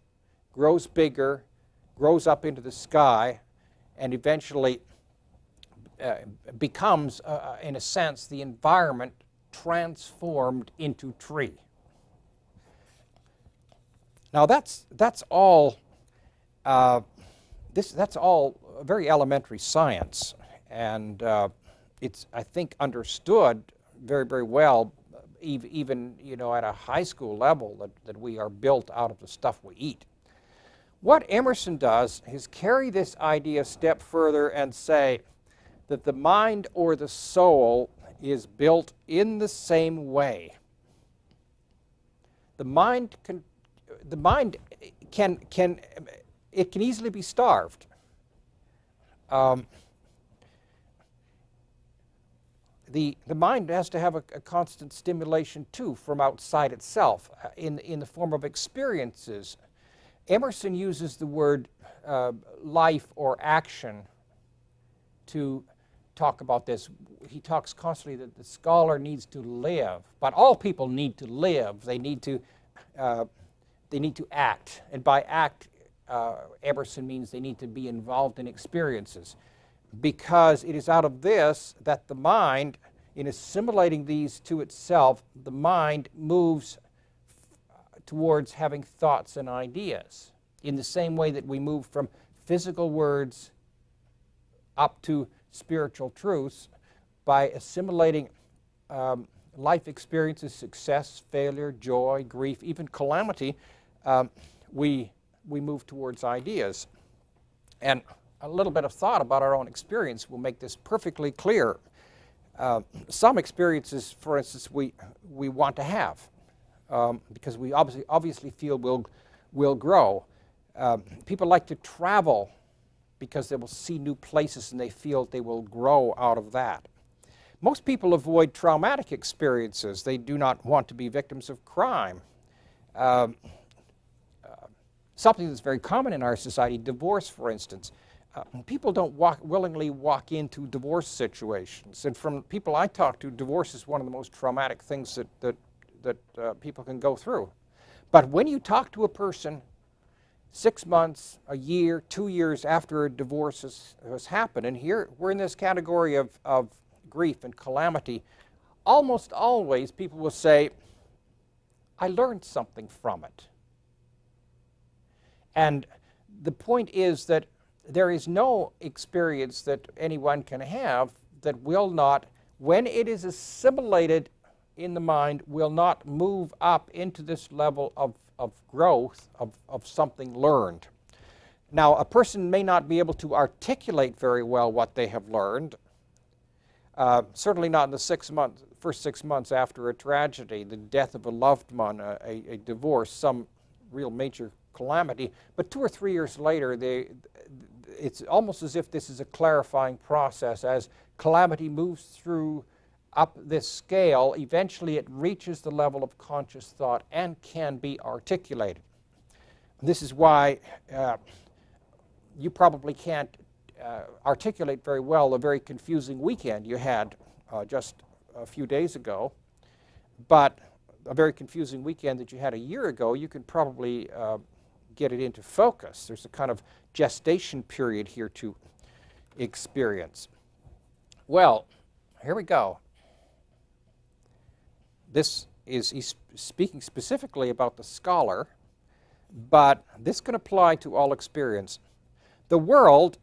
bigger, grows up into the sky, and eventually becomes, in a sense, the environment transformed into tree. Now that's all. That's all very elementary science, and it's, I think, understood very, very well, even at a high school level, that we are built out of the stuff we eat. What Emerson does is carry this idea a step further and say that the mind or the soul is built in the same way. The mind can easily be starved. The mind has to have a constant stimulation too from outside itself in the form of experiences. Emerson uses the word life or action to talk about this. He talks constantly that the scholar needs to live, but all people need to live. They need to act, and by act, Emerson means they need to be involved in experiences, because it is out of this that the mind, in assimilating these to itself, the mind moves towards having thoughts and ideas, in the same way that we move from physical words up to spiritual truths by assimilating life experiences, success, failure, joy, grief, even calamity. We move towards ideas. And a little bit of thought about our own experience will make this perfectly clear. Some experiences, for instance, we want to have because we obviously feel will grow. People like to travel because they will see new places and they feel they will grow out of that. Most people avoid traumatic experiences. They do not want to be victims of crime. Something that's very common in our society, divorce, for instance. People don't willingly walk into divorce situations. And from people I talk to, divorce is one of the most traumatic things that people can go through. But when you talk to a person 6 months, a year, 2 years after a divorce has happened, and here we're in this category of grief and calamity, almost always people will say, I learned something from it. And the point is that there is no experience that anyone can have that will not, when it is assimilated in the mind, will not move up into this level of growth, of something learned. Now, a person may not be able to articulate very well what they have learned, certainly not in the first 6 months after a tragedy, the death of a loved one, a divorce, some real major calamity. But 2 or 3 years later, it's almost as if this is a clarifying process. As calamity moves through up this scale, eventually it reaches the level of conscious thought and can be articulated. This is why you probably can't articulate very well the very confusing weekend you had just a few days ago, but a very confusing weekend that you had a year ago, you can probably get it into focus. There's a kind of gestation period here to experience. Well, here we go. This is he's speaking specifically about the scholar, but this can apply to all experience. The world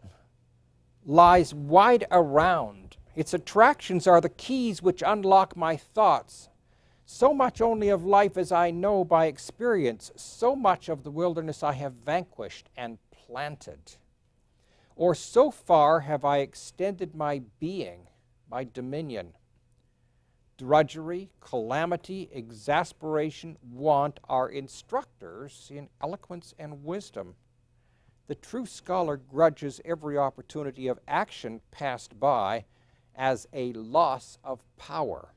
lies wide around. Its attractions are the keys which unlock my thoughts. So much only of life as I know by experience, so much of the wilderness I have vanquished and planted. Or so far have I extended my being, my dominion. Drudgery, calamity, exasperation, want are instructors in eloquence and wisdom. The true scholar grudges every opportunity of action passed by as a loss of power.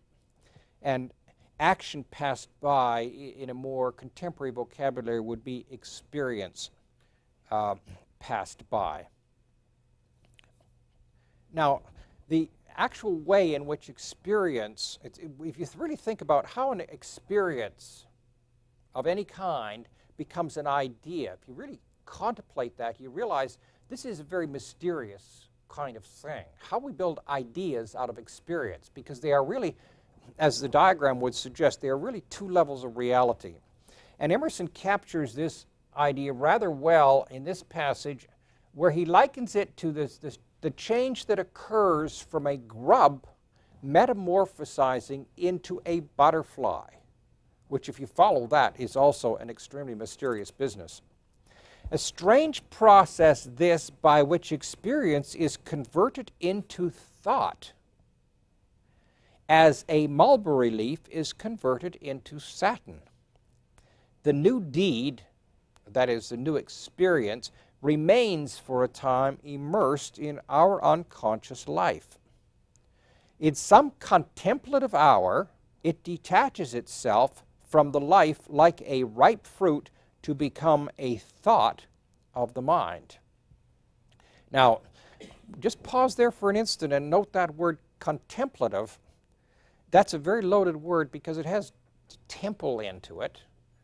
And action passed by, in a more contemporary vocabulary, would be experience passed by. Now, the actual way in which experience, if you really think about how an experience of any kind becomes an idea, if you really contemplate that, you realize this is a very mysterious kind of thing. How we build ideas out of experience, because they are really, as the diagram would suggest, they are really two levels of reality. And Emerson captures this idea rather well in this passage, where he likens it to the change that occurs from a grub metamorphosizing into a butterfly, which, if you follow that, is also an extremely mysterious business. A strange process this by which experience is converted into thought, as a mulberry leaf is converted into satin. The new deed, that is, the new experience, remains for a time immersed in our unconscious life. In some contemplative hour, it detaches itself from the life like a ripe fruit to become a thought of the mind. Now, just pause there for an instant and note that word contemplative. That's a very loaded word because it has temple into it.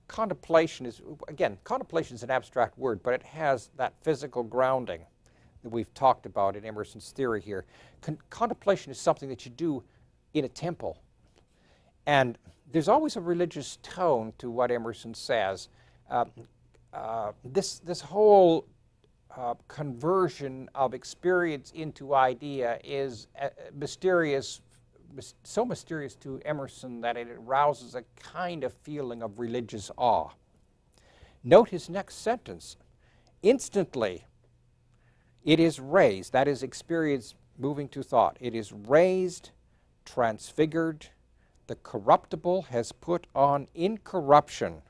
Contemplation is, again, contemplation is an abstract word, but it has that physical grounding that we've talked about in Emerson's theory here. Contemplation is something that you do in a temple. And there's always a religious tone to what Emerson says. This whole conversion of experience into idea is mysterious, so mysterious to Emerson that it arouses a kind of feeling of religious awe. Note his next sentence. Instantly, it is raised, that is experience moving to thought. It is raised, transfigured, the corruptible has put on incorruption.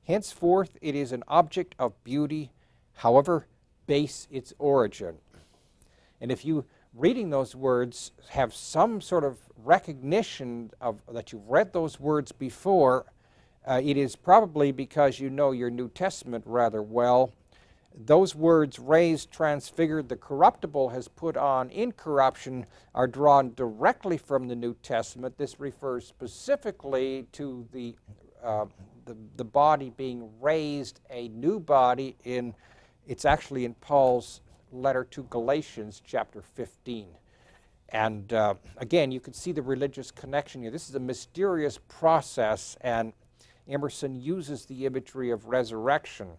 Henceforth, it is an object of beauty, however base its origin. And if you, reading those words, have some sort of recognition of that you've read those words before, it is probably because you know your New Testament rather well. those words, raised, transfigured, the corruptible has put on incorruption, are drawn directly from the New Testament. This refers specifically to the body being raised, a new body. It's actually in Paul's letter to Galatians, chapter 15. And again, you can see the religious connection here. This is a mysterious process, and Emerson uses the imagery of resurrection,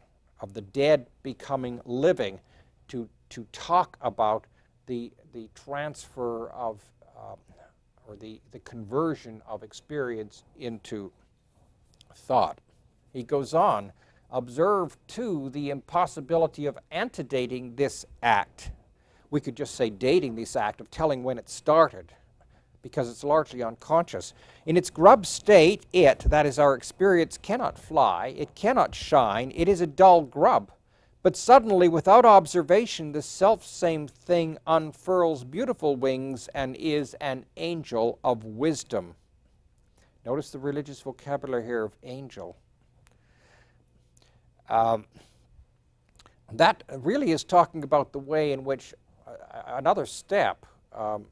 of the dead becoming living, to talk about the transfer of, or the conversion of experience into thought. He goes on, observe too the impossibility of antedating this act. We could just say dating this act, of telling when it started, because it's largely unconscious. In its grub state, it, that is our experience, cannot fly, it cannot shine, it is a dull grub. But suddenly, without observation, the self-same thing unfurls beautiful wings and is an angel of wisdom. Notice the religious vocabulary here of angel. That really is talking about the way in which another step,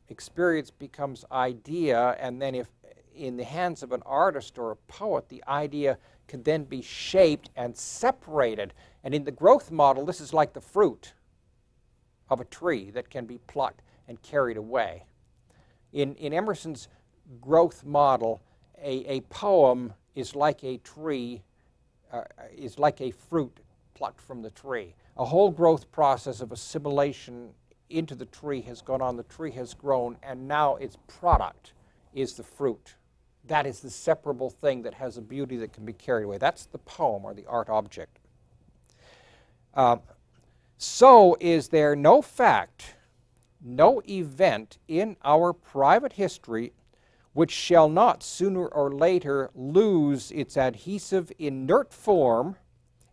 experience becomes idea, and then if in the hands of an artist or a poet, the idea can then be shaped and separated. And in the growth model, this is like the fruit of a tree that can be plucked and carried away. In Emerson's growth model, a poem is like a tree, is like a fruit plucked from the tree. A whole growth process of assimilation into the tree has gone on, the tree has grown, and now its product is the fruit. That is the separable thing that has a beauty that can be carried away. That's the poem or the art object. So is there no fact, no event in our private history which shall not sooner or later lose its adhesive inert form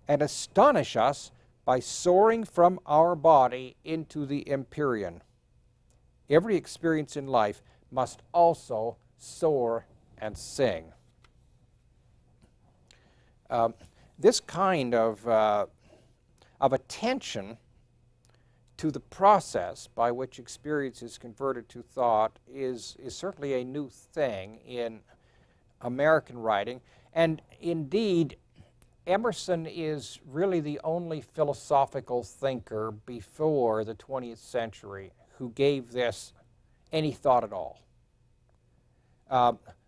and astonish us by soaring from our body into the empyrean. Every experience in life must also soar and sing. This kind of attention to the process by which experience is converted to thought is certainly a new thing in American writing. And indeed, Emerson is really the only philosophical thinker before the 20th century who gave this any thought at all.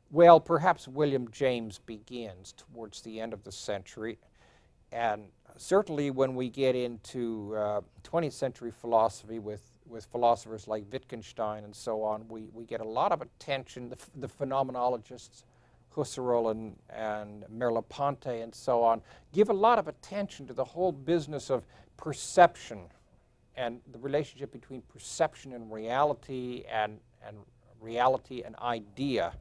Well, perhaps William James begins towards the end of the century, and certainly when we get into 20th century philosophy with philosophers like Wittgenstein and so on, we get a lot of attention. The phenomenologists, Husserl and Merleau-Ponty and so on, give a lot of attention to the whole business of perception and the relationship between perception and reality and idea.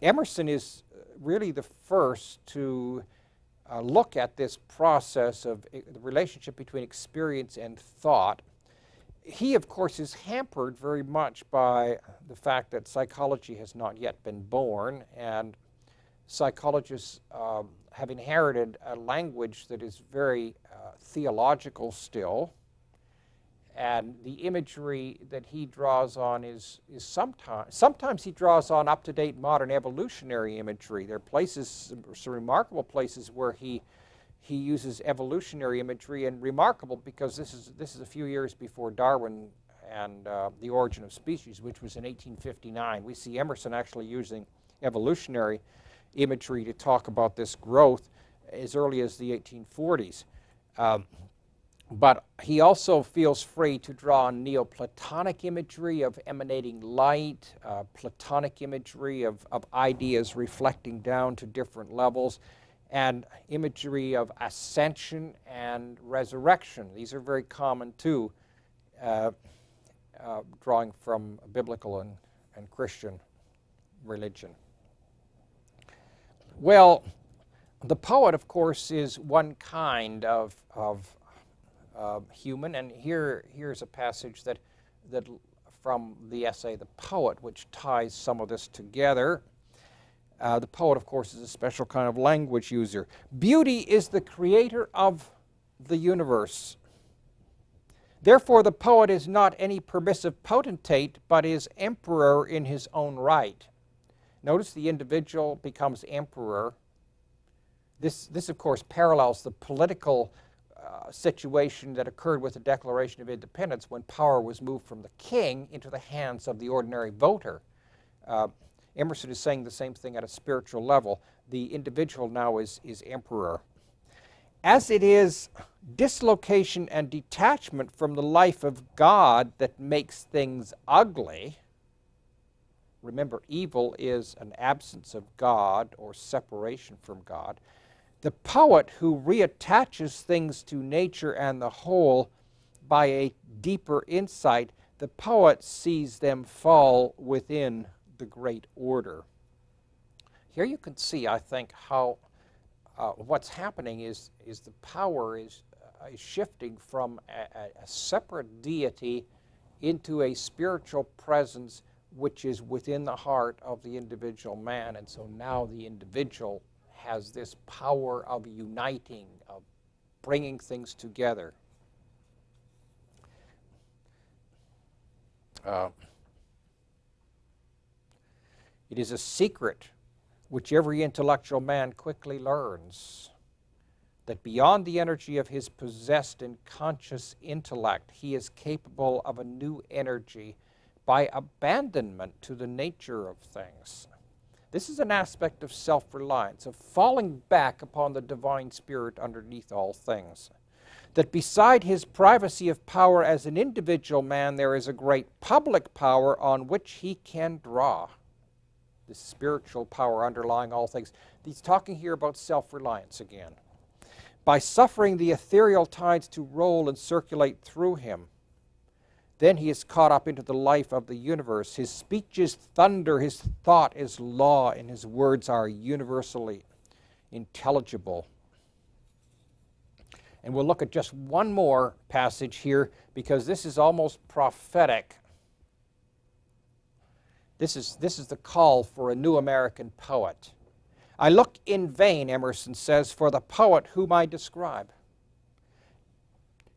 Emerson is really the first to look at this process of the relationship between experience and thought. He, of course, is hampered very much by the fact that psychology has not yet been born, and psychologists have inherited a language that is very theological still, and the imagery that he draws on is sometimes he draws on up-to-date modern evolutionary imagery. There are places, some remarkable places where he uses evolutionary imagery, and remarkable because this is a few years before Darwin and The Origin of Species, which was in 1859. We see Emerson actually using evolutionary imagery to talk about this growth as early as the 1840s. But he also feels free to draw on Neoplatonic imagery of emanating light, Platonic imagery of ideas reflecting down to different levels, and imagery of ascension and resurrection. These are very common too, drawing from biblical and Christian religion. Well, the poet, of course, is one kind of human, and here's a passage that from the essay The Poet, which ties some of this together. The poet, of course, is a special kind of language user. Beauty is the creator of the universe. Therefore, the poet is not any permissive potentate, but is emperor in his own right. Notice the individual becomes emperor. This of course, parallels the political situation that occurred with the Declaration of Independence when power was moved from the king into the hands of the ordinary voter. Emerson is saying the same thing at a spiritual level. The individual now is emperor. As it is dislocation and detachment from the life of God that makes things ugly, remember, evil is an absence of God or separation from God. The poet who reattaches things to nature and the whole by a deeper insight, the poet sees them fall within the great order. Here you can see, I think, how what's happening is the power is shifting from a separate deity into a spiritual presence which is within the heart of the individual man. And so now the individual has this power of uniting, of bringing things together. It is a secret which every intellectual man quickly learns, that beyond the energy of his possessed and conscious intellect, he is capable of a new energy by abandonment to the nature of things. This is an aspect of self-reliance, of falling back upon the divine spirit underneath all things. That beside his privacy of power as an individual man, there is a great public power on which he can draw. The spiritual power underlying all things. He's talking here about self-reliance again. By suffering the ethereal tides to roll and circulate through him, then he is caught up into the life of the universe. His speech is thunder, his thought is law, and his words are universally intelligible. And we'll look at just one more passage here because this is almost prophetic. This is the call for a new American poet. I look in vain, Emerson says, for the poet whom I describe.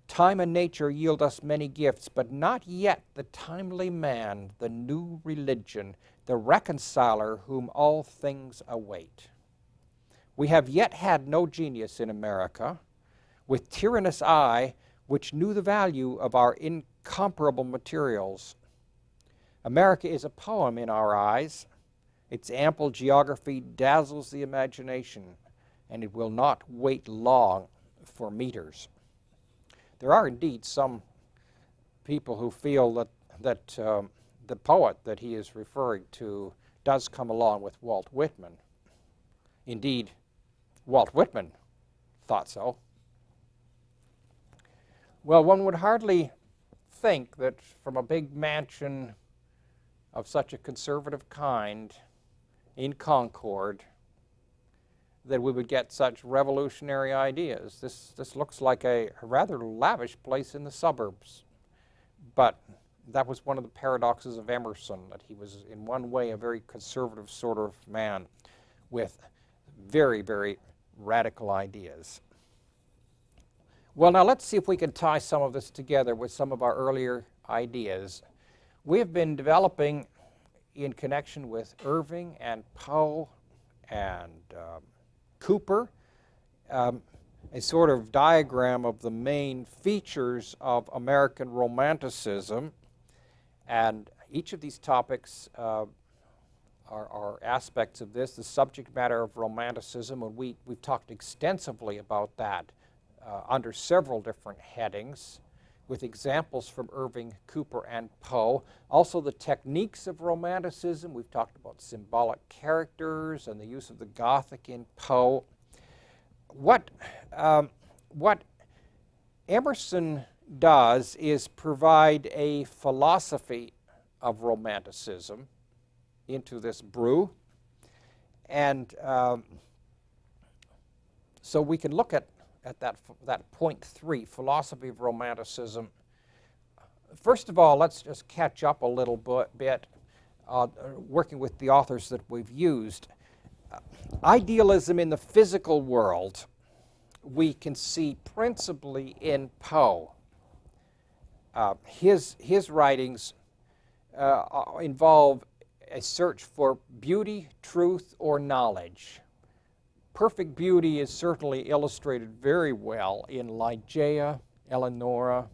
Time and nature yield us many gifts, but not yet the timely man, the new religion, the reconciler whom all things await. We have yet had no genius in America, with tyrannous eye, which knew the value of our incomparable materials. America is a poem in our eyes. Its ample geography dazzles the imagination, and it will not wait long for meters. There are indeed some people who feel that the poet that he is referring to does come along with Walt Whitman. Indeed, Walt Whitman thought so. Well, one would hardly think that from a big mansion of such a conservative kind in Concord that we would get such revolutionary ideas. This looks like a rather lavish place in the suburbs. But that was one of the paradoxes of Emerson, that he was in one way a very conservative sort of man with very, very radical ideas. Well, now let's see if we can tie some of this together with some of our earlier ideas. We have been developing in connection with Irving and Poe and Cooper a sort of diagram of the main features of American Romanticism, and each of these topics are aspects of this. The subject matter of Romanticism, and we've talked extensively about that under several different headings, with examples from Irving, Cooper, and Poe. Also the techniques of Romanticism. We've talked about symbolic characters and the use of the Gothic in Poe. What Emerson does is provide a philosophy of Romanticism into this brew. And so we can look at that point 3, philosophy of Romanticism. First of all, let's just catch up a little bit, working with the authors that we've used. Idealism in the physical world we can see principally in Poe. His writings involve a search for beauty, truth, or knowledge. Perfect beauty is certainly illustrated very well in Ligeia, Eleonora,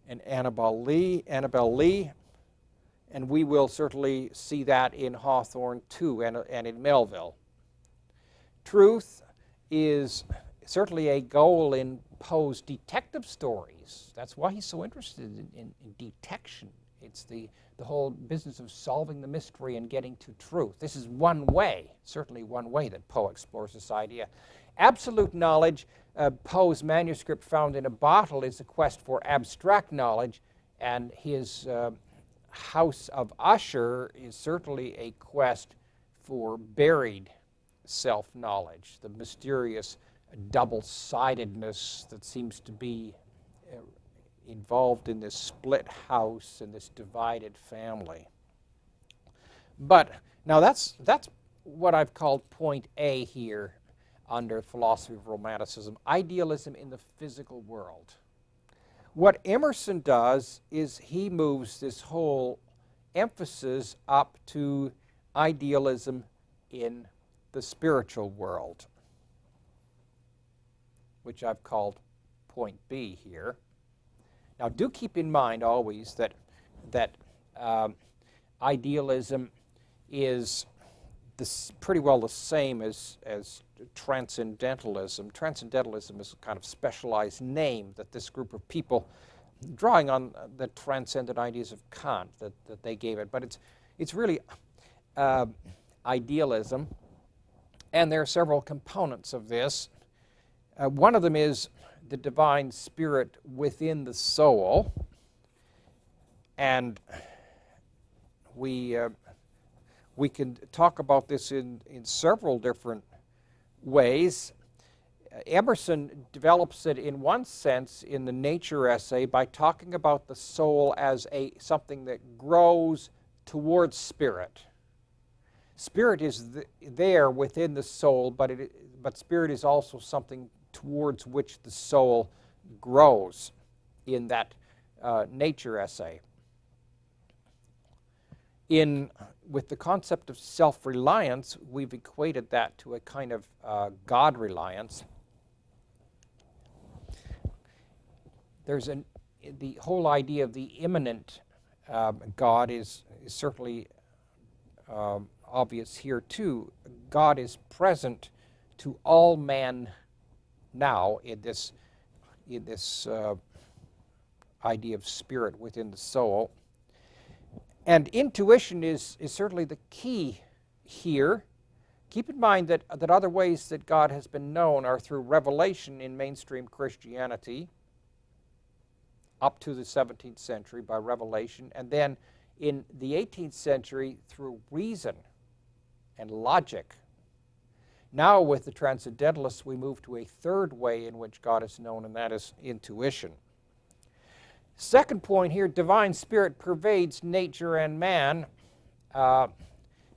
and Annabel Lee, and we will certainly see that in Hawthorne too, and in Melville. Truth is certainly a goal in Poe's detective stories. That's why he's so interested in detection. It's the whole business of solving the mystery and getting to truth. This is one way, certainly one way that Poe explores this idea. Absolute knowledge, Poe's manuscript found in a bottle, is a quest for abstract knowledge, and his House of Usher is certainly a quest for buried self-knowledge, the mysterious double-sidedness that seems to be involved in this split house and this divided family. But now that's what I've called point A here under philosophy of Romanticism, idealism in the physical world. What Emerson does is he moves this whole emphasis up to idealism in the spiritual world, which I've called point B here. Now, do keep in mind always that idealism is pretty well the same as transcendentalism. Transcendentalism is a kind of specialized name that this group of people, drawing on the transcendent ideas of Kant that they gave it, but it's really idealism, and there are several components of this. One of them is the divine spirit within the soul, and we can talk about this in several different ways. Emerson develops it in one sense in the Nature essay by talking about the soul as something that grows towards spirit. Spirit is there within the soul, but spirit is also something towards which the soul grows in that Nature essay. With the concept of self-reliance, we've equated that to a kind of God reliance. There's the whole idea of the immanent God is certainly obvious here too. God is present to all man now in this idea of spirit within the soul. And intuition is certainly the key here. Keep in mind that other ways that God has been known are through revelation in mainstream Christianity up to the 17th century by revelation, and then in the 18th century through reason and logic. Now with the Transcendentalists we move to a third way in which God is known, and that is intuition. Second point here, divine spirit pervades nature and man.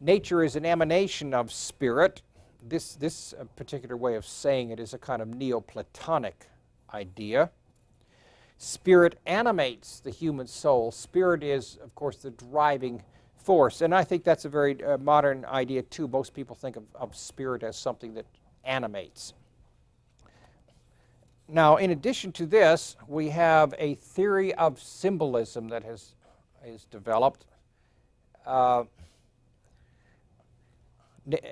Nature is an emanation of spirit. This particular way of saying it is a kind of Neoplatonic idea. Spirit animates the human soul. Spirit is, of course, the driving force. And I think that's a very modern idea, too. Most people think of spirit as something that animates. Now, in addition to this, we have a theory of symbolism that is developed.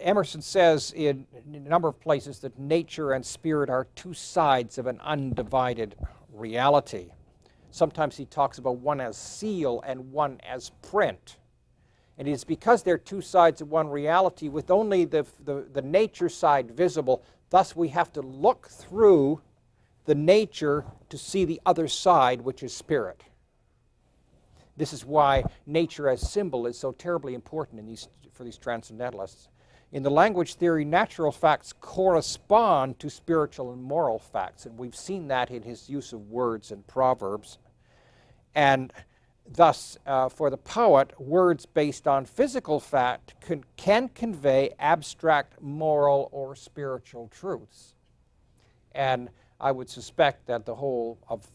Emerson says in a number of places that nature and spirit are two sides of an undivided reality. Sometimes he talks about one as seal and one as print. And it is because they're two sides of one reality with only the nature side visible. Thus, we have to look through the nature to see the other side, which is spirit. This is why nature as symbol is so terribly important for these transcendentalists. In the language theory, natural facts correspond to spiritual and moral facts, and we've seen that in his use of words and proverbs. And thus, for the poet, words based on physical fact can convey abstract moral or spiritual truths. And I would suspect that the whole of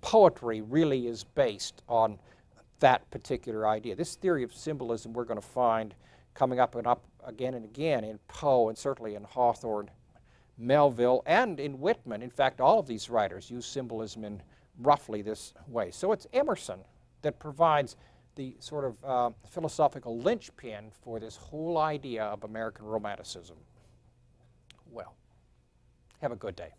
poetry really is based on that particular idea. This theory of symbolism we're going to find coming up and up again and again in Poe and certainly in Hawthorne, Melville, and in Whitman. In fact, all of these writers use symbolism in roughly this way. So it's Emerson that provides the sort of philosophical linchpin for this whole idea of American Romanticism. Well, have a good day.